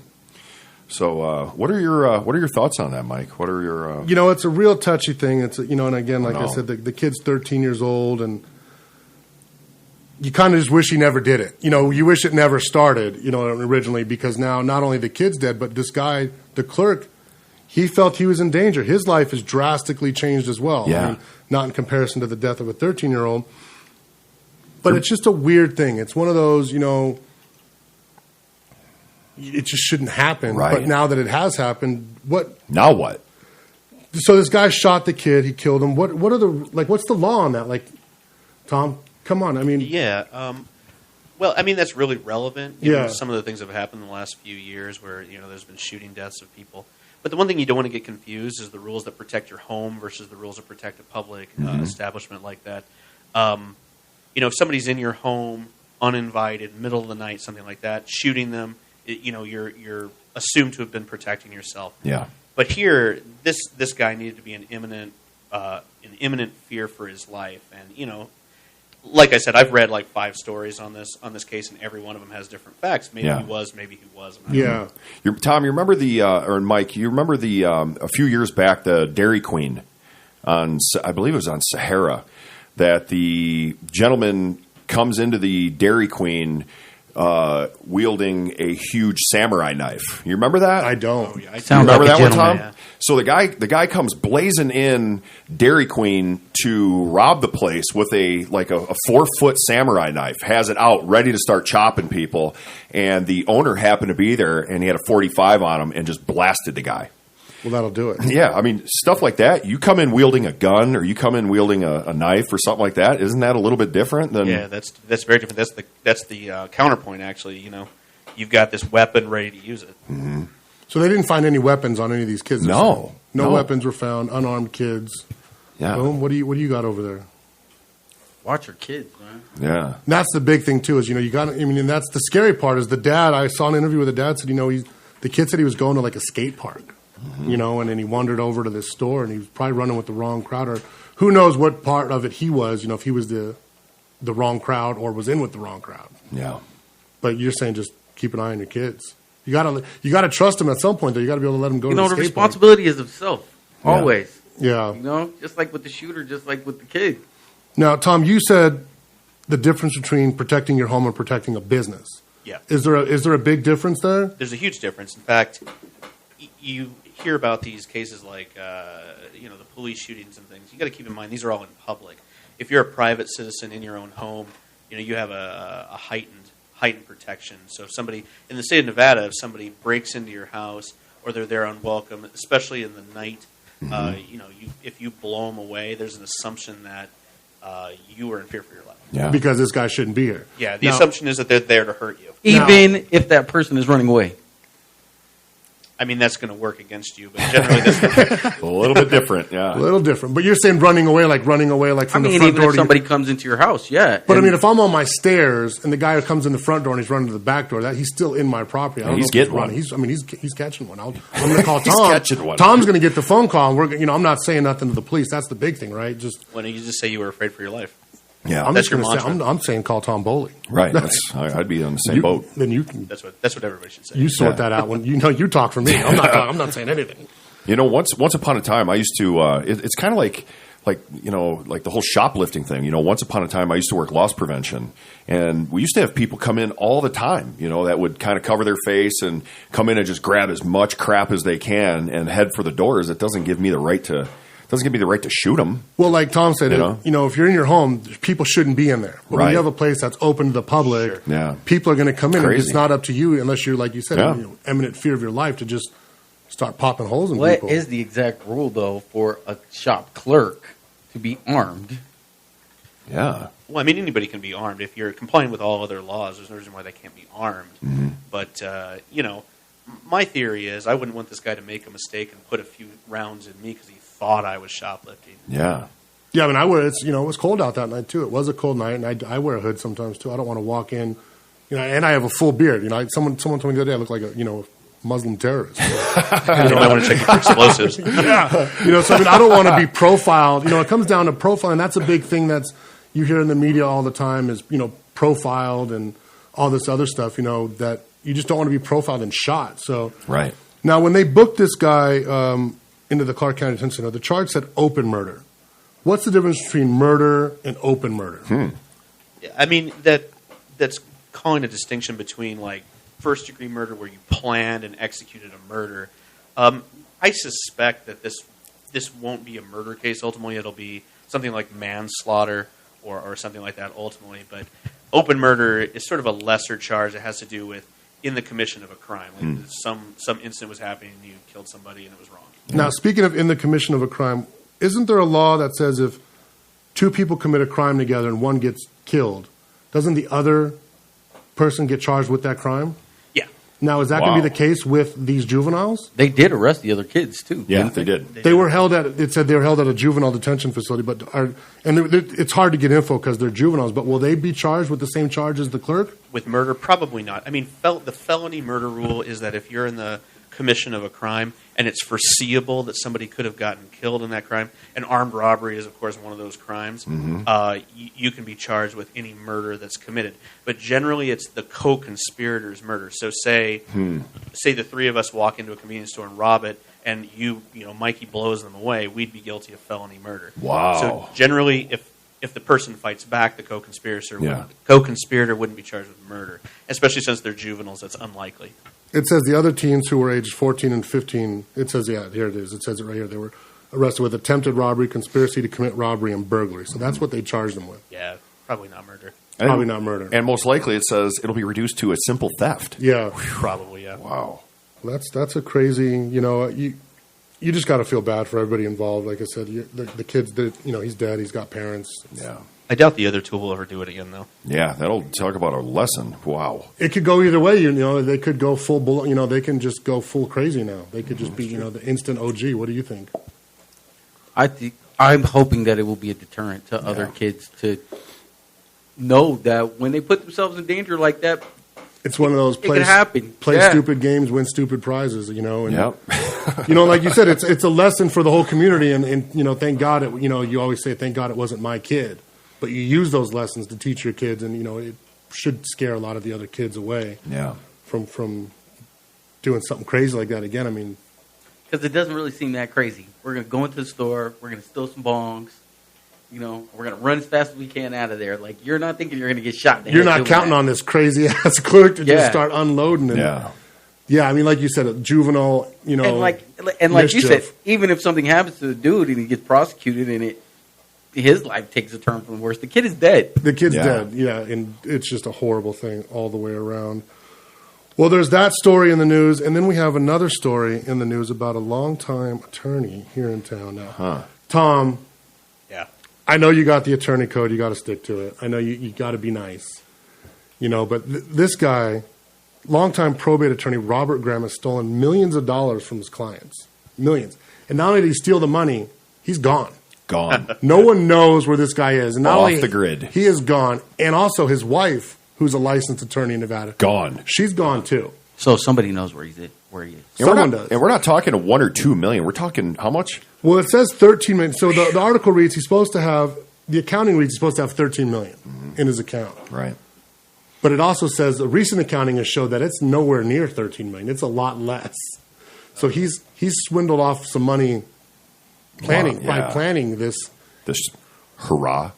So what are your thoughts on that, Mike? What are your it's a real touchy thing. It's and again, like I No. said, the kid's 13 years old, and you kind of just wish he never did it. You wish it never started, originally, because now not only the kid's dead, but this guy, the clerk, he felt he was in danger. His life has drastically changed as well. Yeah. Not in comparison to the death of a 13-year-old. But it's just a weird thing. It's one of those, it just shouldn't happen. Right. But now that it has happened, now what? So this guy shot the kid. He killed him. What are what's the law on that? Like, Tom, come on. I mean, Yeah. Well, I mean, that's really relevant. Yeah. Some of the things that have happened in the last few years where, there's been shooting deaths of people. But the one thing you don't want to get confused is the rules that protect your home versus the rules that protect a public establishment like that. If somebody's in your home, uninvited, middle of the night, something like that, shooting them, you're assumed to have been protecting yourself. Yeah. But here, this guy needed to be in imminent fear for his life, and like I said, I've read like 5 stories on this case, and every one of them has different facts. Maybe he was, maybe he wasn't. yeah. Tom, you remember or Mike, you remember a few years back, the Dairy Queen I believe it was on Sahara, that the gentleman comes into the Dairy Queen wielding a huge samurai knife. You remember that? I don't. Oh, yeah, I Sounds remember like a that one, Tom? gentleman. Yeah. So the guy comes blazing in Dairy Queen to rob the place with a 4-foot samurai knife, has it out ready to start chopping people, and the owner happened to be there, and he had a 45 on him and just blasted the guy. Well, that'll do it. Yeah, I mean, stuff like that. You come in wielding a gun, or you come in wielding a knife or something like that. Isn't that a little bit different than? Yeah, that's very different. That's the counterpoint. Actually, you've got this weapon ready to use it. Mm-hmm. So they didn't find any weapons on any of these kids. No. No weapons were found. Unarmed kids. Yeah, Boom. What do you got over there? Watch your kids, man. yeah, And that's the big thing too. Is you got. I mean, and that's the scary part. Is the dad? I saw an interview with the dad said, the kid said he was going to like a skate park. And then he wandered over to this store, and he was probably running with the wrong crowd, or who knows what part of it he was. If he was the wrong crowd or was in with the wrong crowd. yeah. But you're saying just keep an eye on your kids. You gotta trust them at some point. Though you got to be able to let them go. To The the skate park. responsibility is of self. Always. Yeah. Just like with the shooter, just like with the kid. Now, Tom, you said the difference between protecting your home and protecting a business. Yeah. Is there a big difference there? There's a huge difference. In fact, you hear about these cases like the police shootings and things. You got to keep in mind these are all in public. If you're a private citizen in your own home, you have a heightened protection. So if somebody in the state of Nevada, if somebody breaks into your house or they're there unwelcome, especially in the night, if you blow them away, there's an assumption that you are in fear for your life. Yeah. Because this guy shouldn't be here. Yeah, the Now- assumption is that they're there to hurt you. Even if that person is running away. I mean, that's going to work against you, but generally that's A little bit different, yeah. A little different. But you're saying running away like from the front even door. if somebody comes into your house, yeah. But I mean, if I'm on my stairs and the guy who comes in the front door and he's running to the back door, that he's still in my property. I don't He's know if getting running. one. He's catching one. I'm going to call He's Tom. catching one. Tom's going to get the phone call. And I'm not saying nothing to the police. That's the big thing, right? when you just say you were afraid for your life. Yeah, I'm That's just going your to say mantra. I'm saying call Tom Boley. right. I'd be on the same boat. Then you can That's what everybody should say. you sort that out when you talk for me. I'm not saying anything. You know, once upon a time, I used to. It's kind of like the whole shoplifting thing. You know, once upon a time, I used to work loss prevention, and we used to have people come in all the time. You know, that would kind of cover their face and come in and just grab as much crap as they can and head for the doors. It doesn't give me the right to shoot them. Well, like Tom said, You know? if you're in your home, people shouldn't be in there. But when Right. you have a place that's open to the public, Sure. Yeah. people are going to come in. And Crazy. it's not up to you unless you're, like you said, Yeah. in imminent fear of your life to just start popping holes in What people. is the exact rule, though, for a shop clerk to be armed? Yeah. Well, I mean, anybody can be armed if you're complying with all other laws. There's no reason why they can't be armed. Mm-hmm. But my theory is I wouldn't want this guy to make a mistake and put a few rounds in me because he thought I was shoplifting. Yeah. Yeah, I mean, it was cold out that night too. It was a cold night, and I wear a hood sometimes too. I don't want to walk in, and I have a full beard. Someone told me the other day I look like a Muslim terrorist. You might want to check for explosives. Yeah, so I mean, I don't want to be profiled. It comes down to profiling. That's a big thing that's you hear in the media all the time is profiled and all this other stuff. That you just don't want to be profiled and shot. So Right. now, when they booked this guy into the Clark County Detention Center, the charge said open murder. What's the difference between murder and open murder? I mean, that's calling a distinction between like first degree murder where you planned and executed a murder. I suspect that this won't be a murder case. Ultimately, it'll be something like manslaughter or something like that ultimately. But open murder is sort of a lesser charge that has to do with in the commission of a crime. Like some incident was happening and you killed somebody and it was wrong. Now, speaking of in the commission of a crime, isn't there a law that says if two people commit a crime together and one gets killed, doesn't the other person get charged with that crime? Yeah. Now, is that going to Wow. be the case with these juveniles? They did arrest the other kids, too. Yeah, didn't they did. They were held at. It said they were held at a juvenile detention facility, it's hard to get info because they're juveniles. But will they be charged with the same charge as the clerk? With murder, probably not. I mean, the felony murder rule is that if you're in the commission of a crime and it's foreseeable that somebody could have gotten killed in that crime, and armed robbery is, of course, one of those crimes, you can be charged with any murder that's committed. But generally, it's the co-conspirator's murder. So say the three of us walk into a convenience store and rob it, and Mikey blows them away, we'd be guilty of felony murder. Wow. So generally, if the person fights back, the co-conspirator wouldn't be charged with murder, especially since they're juveniles. That's unlikely. It says the other teens who were aged 14 and 15, it says, yeah, here it is. It says it right here. They were arrested with attempted robbery, conspiracy to commit robbery, and burglary. So that's what they charged them with. Yeah, probably not murder. Probably not murder. And most likely it says it'll be reduced to a simple theft. Yeah. Probably, yeah. Wow. That's a crazy, you just got to feel bad for everybody involved. Like I said, the kid's, he's dead. He's got parents. Yeah. I doubt the other two will ever do it again, though. Yeah, that'll talk about a lesson. Wow. It could go either way. They could go full, they can just go full crazy now. They could just be, the instant OG. What do you think? I'm hoping that it will be a deterrent to other kids to know that when they put themselves in danger like that, It's one of those it can happen. play Yeah. stupid games, win stupid prizes, And, Yep. like you said, it's a lesson for the whole community. And thank God, you always say, thank God it wasn't my kid. But you use those lessons to teach your kids, and, it should scare a lot of the other kids away Yeah. from doing something crazy like that again. I mean, because it doesn't really seem that crazy. We're going to go into the store. We're going to steal some bongs. We're going to run as fast as we can out of there. Like, you're not thinking you're going to get shot in the you're head not doing counting that. on this crazy-ass clerk to just Yeah. start unloading. And, yeah, I mean, like you said, a juvenile, And like you mischief. said, even if something happens to the dude and he gets prosecuted and his life takes a turn for the worse, the kid is dead. The kid's Yeah. dead, yeah, and it's just a horrible thing all the way around. Well, there's that story in the news, and then we have another story in the news about a longtime attorney here in town now. Tom, Yeah. I know you got the attorney code. You got to stick to it. I know you got to be nice, but this guy longtime probate attorney Robert Graham has stolen millions of dollars from his clients. Millions. And not only did he steal the money, he's gone. Gone. No one knows where this guy is. And not Off only the grid. He is gone. And also his wife, who's a licensed attorney in Nevada. Gone. She's gone too. So somebody knows where he is. Someone does. And we're not talking $1 or $2 million. We're talking how much? Well, it says 13 million. So the article reads he's supposed to have, the accounting reads he's supposed to have 13 million in his account. Right. But it also says the recent accounting has showed that it's nowhere near 13 million. It's a lot less. So he's swindled off some money by planning this. This hurrah.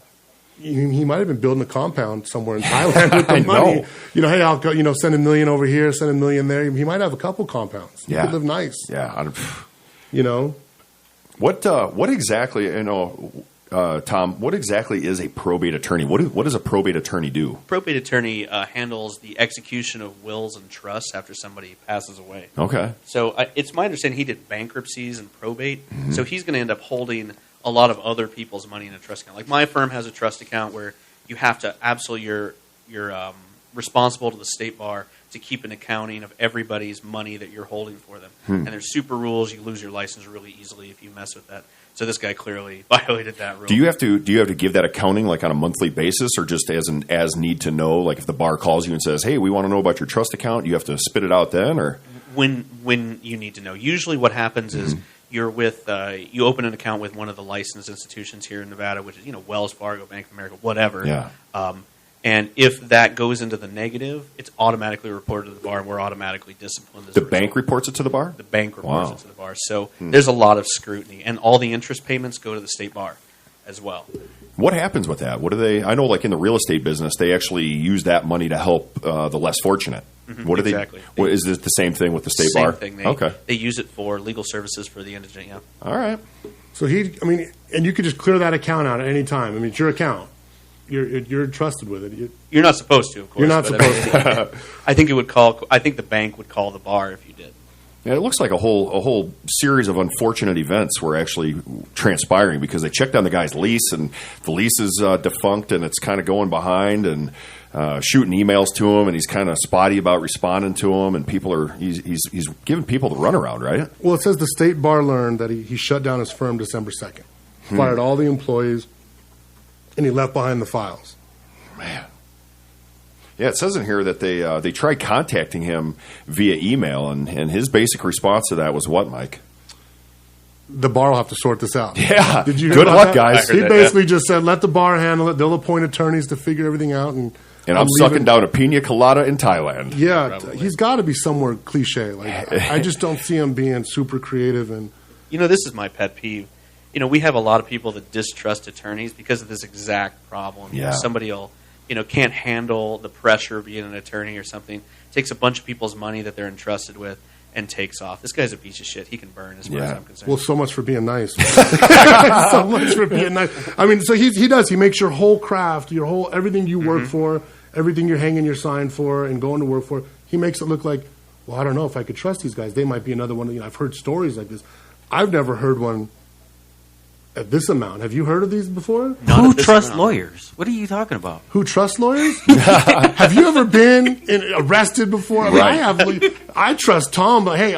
He might have been building a compound somewhere in Thailand with the money. know. You know, hey, I'll go, send $1 million over here, send $1 million there. He might have a couple compounds. He could live nice. Yeah. What exactly, Tom, what exactly is a probate attorney? What does a probate attorney do? Probate attorney handles the execution of wills and trusts after somebody passes away. Okay. So it's my understanding he did bankruptcies and probate. So he's going to end up holding a lot of other people's money in a trust account. Like my firm has a trust account where you have to you're responsible to the state bar to keep an accounting of everybody's money that you're holding for them. And there's super rules. You lose your license really easily if you mess with that. So this guy clearly violated that rule. Do you have to give that accounting like on a monthly basis, or just as need to know? Like if the bar calls you and says, "Hey, we want to know about your trust account," you have to spit it out then, or when you need to know. Usually, what happens is you're with you open an account with one of the licensed institutions here in Nevada, which is Wells Fargo, Bank of America, whatever. Yeah. And if that goes into the negative, it's automatically reported to the bar, and we're automatically disciplined. The bank reports it to the bar? The bank reports it to the bar. So there's a lot of scrutiny, and all the interest payments go to the state bar as well. What happens with that? What do they? I know, like in the real estate business, they actually use that money to help the less fortunate. What do exactly. they? Is it the same thing with the state bar? Same thing. Okay. They use it for legal services for the indigent. Yeah. All right. So and you could just clear that account out at any time. I mean, it's your account. You're trusted with it. You're not supposed to, of course. You're not supposed to. I think the bank would call the bar if you did. Yeah, it looks like a whole series of unfortunate events were actually transpiring because they checked on the guy's lease, and the lease is defunct, and it's kind of going behind, and shooting emails to him, and he's kind of spotty about responding to him, and he's giving people the runaround, right? Well, it says the state bar learned that he shut down his firm December 2nd, fired all the employees, and he left behind the files. Man. Yeah, it says in here that they tried contacting him via email, and his basic response to that was what, Mike? The bar will have to sort this out. Yeah. Did you hear Good about luck, that? guys. He basically just said, let the bar handle it. They'll appoint attorneys to figure everything out. And I'm sucking down a pina colada in Thailand. Yeah, he's got to be somewhere cliche. Like I just don't see him being super creative. And this is my pet peeve. We have a lot of people that distrust attorneys because of this exact problem. Yeah. Somebody will, can't handle the pressure of being an attorney or something, takes a bunch of people's money that they're entrusted with, and takes off. This guy's a piece of shit. He can burn as far as I'm concerned. Well, so much for being nice. So much for being nice. I mean, so he does. He makes your whole craft, everything you work for, everything you're hanging your sign for and going to work for, he makes it look like, well, I don't know if I could trust these guys. They might be another one. I've heard stories like this. I've never heard one at this amount. Have you heard of these before? Who trusts lawyers? What are you talking about? Who trusts lawyers? Have you ever been arrested before? I mean, I have. I trust Tom, but hey,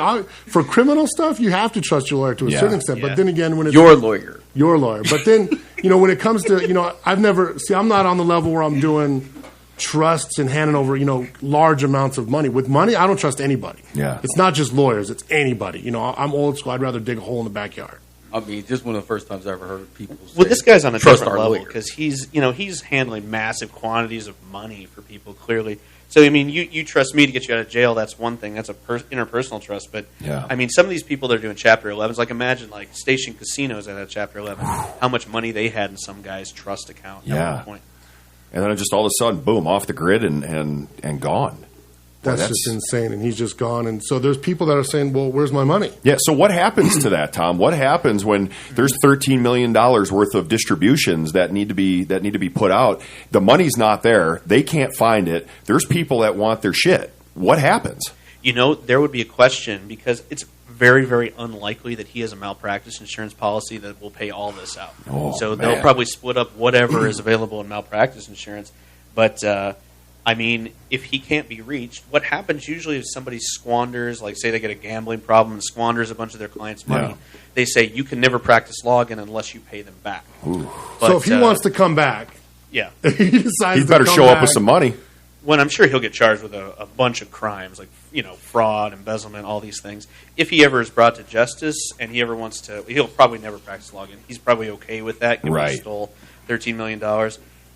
for criminal stuff, you have to trust your lawyer to a certain extent. But then again, when it's your lawyer. But then, when it comes to, I'm not on the level where I'm doing trusts and handing over, large amounts of money. With money, I don't trust anybody. Yeah. It's not just lawyers. It's anybody. I'm old school. I'd rather dig a hole in the backyard. I mean, just one of the first times I ever heard people say, well, this guy's on a trust different our level lawyer. because he's handling massive quantities of money for people, clearly. So, I mean, you trust me to get you out of jail. That's one thing. That's a interpersonal trust. But, I mean, some of these people that are doing Chapter 11s, like imagine like Station Casinos that had Chapter 11, how much money they had in some guy's trust account at one point. And then just all of a sudden, boom, off the grid and gone. That's just insane, and he's just gone. And so there's people that are saying, well, where's my money? Yeah, so what happens to that, Tom? What happens when there's $13 million worth of distributions that need to be put out? The money's not there. They can't find it. There's people that want their shit. What happens? There would be a question because it's very, very unlikely that he has a malpractice insurance policy that will pay all this out. So they'll probably split up whatever is available in malpractice insurance. But I mean, if he can't be reached, what happens usually if somebody squanders, like say they get a gambling problem and squanders a bunch of their clients' money, they say you can never practice law again unless you pay them back. Ooh. But, so if he wants to come back, yeah, he decides He'd better to come show back, up with some money. when I'm sure he'll get charged with a bunch of crimes like fraud, embezzlement, all these things. If he ever is brought to justice and he ever wants to, he'll probably never practice law again. He's probably okay with that. Given Right. He stole $13 million,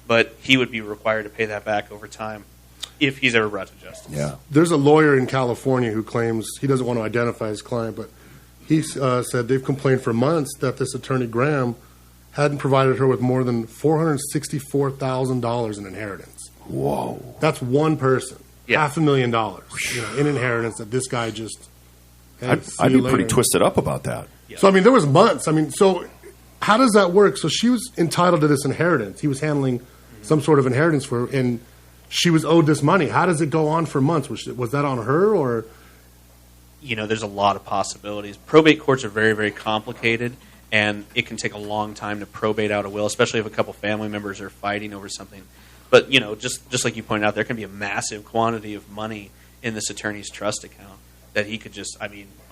but he would be required to pay that back over time if he's ever brought to justice. Yeah. There's a lawyer in California who claims he doesn't want to identify his client, but he said they've complained for months that this attorney Graham hadn't provided her with more than $464,000 in inheritance. Whoa. That's one person, Yeah. $500,000 in inheritance that this guy just. Hey, I'd see be you pretty later. twisted up about that. So I mean, there was months. I mean, so how does that work? So she was entitled to this inheritance. He was handling some sort of inheritance for her, and she was owed this money. How does it go on for months? Was that on her or? There's a lot of possibilities. Probate courts are very, very complicated, and it can take a long time to probate out a will, especially if a couple family members are fighting over something. But, just like you pointed out, there can be a massive quantity of money in this attorney's trust account that he could just,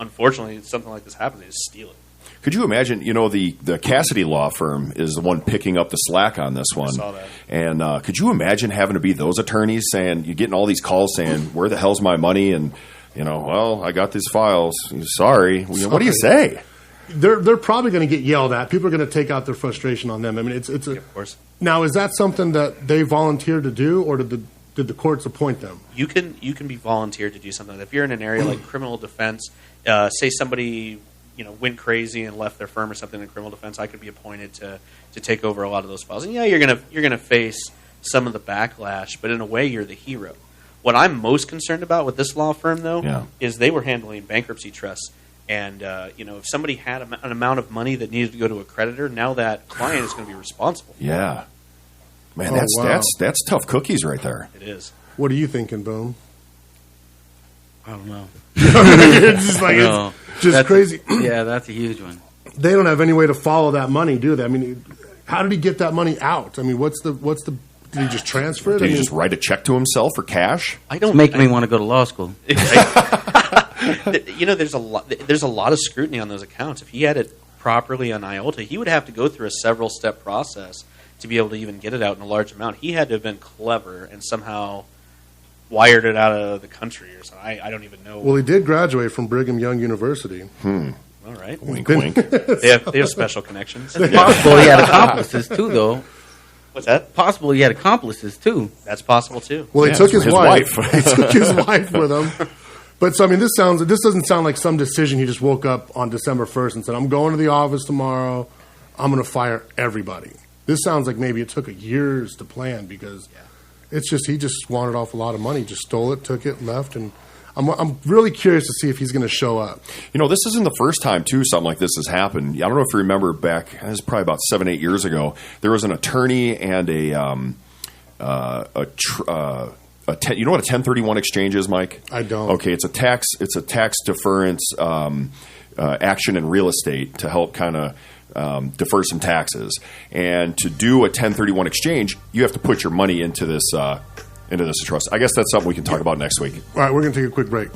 unfortunately, if something like this happens, they just steal it. Could you imagine, the Cassidy law firm is the one picking up the slack on this one. I saw that. And could you imagine having to be those attorneys saying, you're getting all these calls saying, where the hell's my money? And, well, I got these files. Sorry. What do you say? They're probably going to get yelled at. People are going to take out their frustration on them. I mean, it's a, Of course. Now, is that something that they volunteered to do, or did the courts appoint them? You can be volunteered to do something. If you're in an area like criminal defense, say somebody went crazy and left their firm or something in criminal defense, I could be appointed to take over a lot of those files. And you're gonna face some of the backlash, but in a way, you're the hero. What I'm most concerned about with this law firm, though, is they were handling bankruptcy trusts. And, if somebody had an amount of money that needed to go to a creditor, now that client is going to be responsible for it. Yeah. Man, Oh, wow. that's tough cookies right there. It is. What are you thinking, Boom? I don't know. It's just like No. it's just That's crazy. Yeah, that's a huge one. They don't have any way to follow that money, do they? I mean, how did he get that money out? I mean, what's the? Did he just transfer it? Did he just write a check to himself for cash? I don't It's making me want to go to law school. There's a lot of scrutiny on those accounts. If he had it properly on IOLTA, he would have to go through a several-step process to be able to even get it out in a large amount. He had to have been clever and somehow wired it out of the country or something. I don't even know. Well, he did graduate from Brigham Young University. All right. Wink, wink. They have special connections. Possible he had accomplices too, though. What's that? Possible he had accomplices too. That's possible too. Well, he Yeah, took his wife. wife. He took his wife with him. But so I mean, this doesn't sound like some decision he just woke up on December 1st and said, "I'm going to the office tomorrow. I'm going to fire everybody." This sounds like maybe it took years to plan because it's just he just squandered off a lot of money, just stole it, took it, left, and I'm really curious to see if he's going to show up. This isn't the first time, too, something like this has happened. I don't know if you remember back, it was probably about 7-8 years ago, there was an attorney and you know what a 1031 exchange is, Mike? I don't. Okay, it's a tax deference action in real estate to help kind of defer some taxes. And to do a 1031 exchange, you have to put your money into this trust. I guess that's something we can talk about next week. All right, we're going to take a quick break.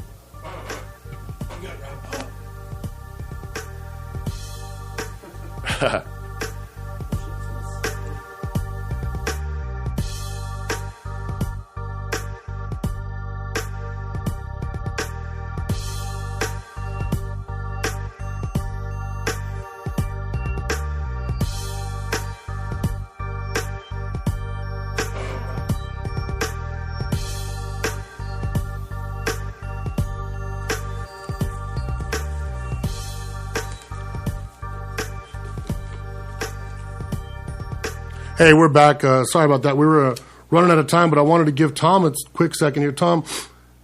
Hey, we're back. Sorry about that. We were running out of time, but I wanted to give Tom a quick second here. Tom,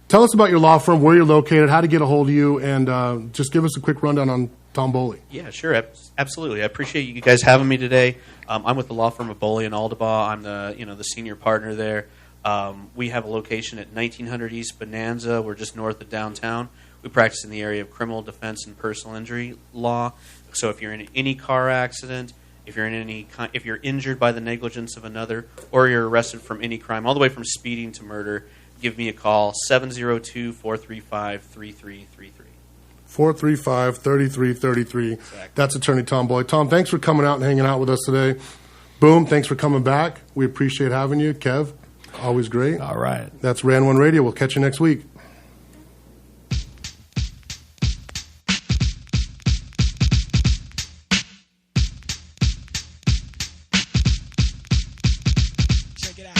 tell us about your law firm, where you're located, how to get a hold of you, and just give us a quick rundown on Tom BOLEY. Yeah, sure, absolutely. I appreciate you guys having me today. I'm with the law firm of BOLEY in Aldebaugh. I'm the senior partner there. We have a location at 1900 East Bonanza. We're just north of downtown. We practice in the area of criminal defense and personal injury law. So if you're in any car accident, If you're injured by the negligence of another, or you're arrested from any crime, all the way from speeding to murder, give me a call, 702-435-3333. 435-3333. Exactly. That's Attorney Tom Boley. Tom, thanks for coming out and hanging out with us today. Boom, thanks for coming back. We appreciate having you. Kev, always great. All right. That's RAN1 Radio. We'll catch you next week. Check it out.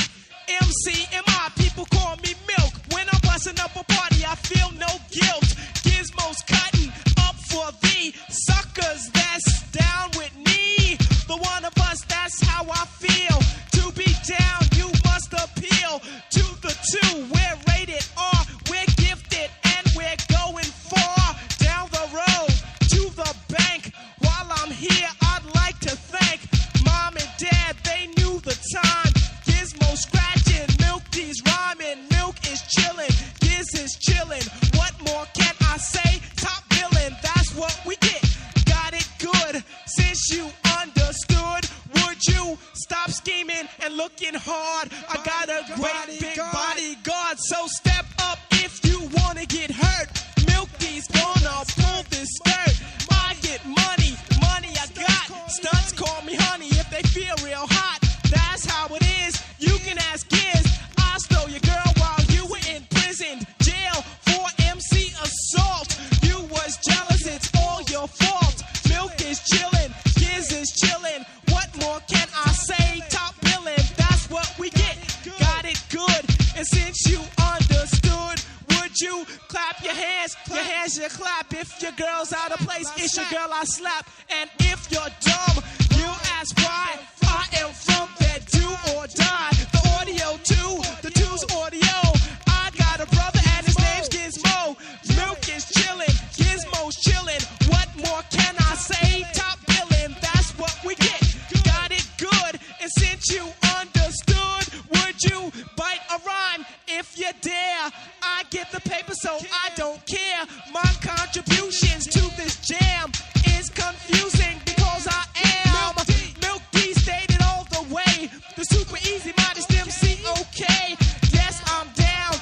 MCMI, people call me Milk. When I'm busting up a party, I feel no guilt. Gizmos cutting up for the suckers that's down with me. The one of us, that's how I feel. To be down, you must appeal to the two. We're rated R, we're gifted, and we're going far down the road to the bank. While I'm here, I'd like to thank Mom and Dad, they knew the time. Gizmo scratching, Milk D's rhyming, Milk is chilling, Giz is chilling. What more can I say? Top billing, that's what we get. Got it good, since you understood. Would you stop scheming and looking hard? I got a great big bodyguard, so step up if you wanna get hurt. Milk D's gonna pull this skirt. I get money, money I got. Stunts call me honey if they feel real hot. That's how it is. You can ask Giz. I stole your girl while you were in prison. Jail for MC assault. You was jealous, it's all your fault. Milk is chillin', Giz is chillin'. What more can I say? Top billing, that's what we get. Got it good. And since you understood, would you clap your hands? Your hands you clap. If your girl's out of place, it's your girl I slap. And if you're dumb, you ask why. I am from that do or die. The audio too, the two's audio. I got a brother and his name's Gizmo. Milk is chillin', Gizmo's chillin'. What more can I say? Top billing, that's what we get. Got it good. And since you understood, would you bite a rhyme if you dare? I get the paper, so I don't care. My contributions to this jam is confusing because I am Milk D stated all the way. The super easy modest MC, okay. Yes, I'm down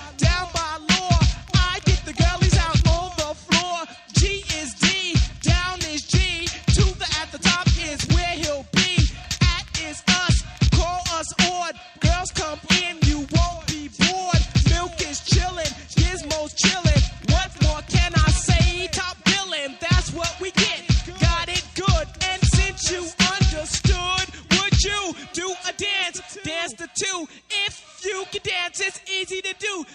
by law. I get the girlies out on the floor. G is D, down is G. To the at the top is where he'll be. At is us, call us odd. Girls come in, you won't be bored. Milk is chillin', Gizmo's chillin'. What more can I say? Top billing, that's what we get. Got it good, and since you understood, would you do a dance? Dance the two. If you can dance, it's easy to do.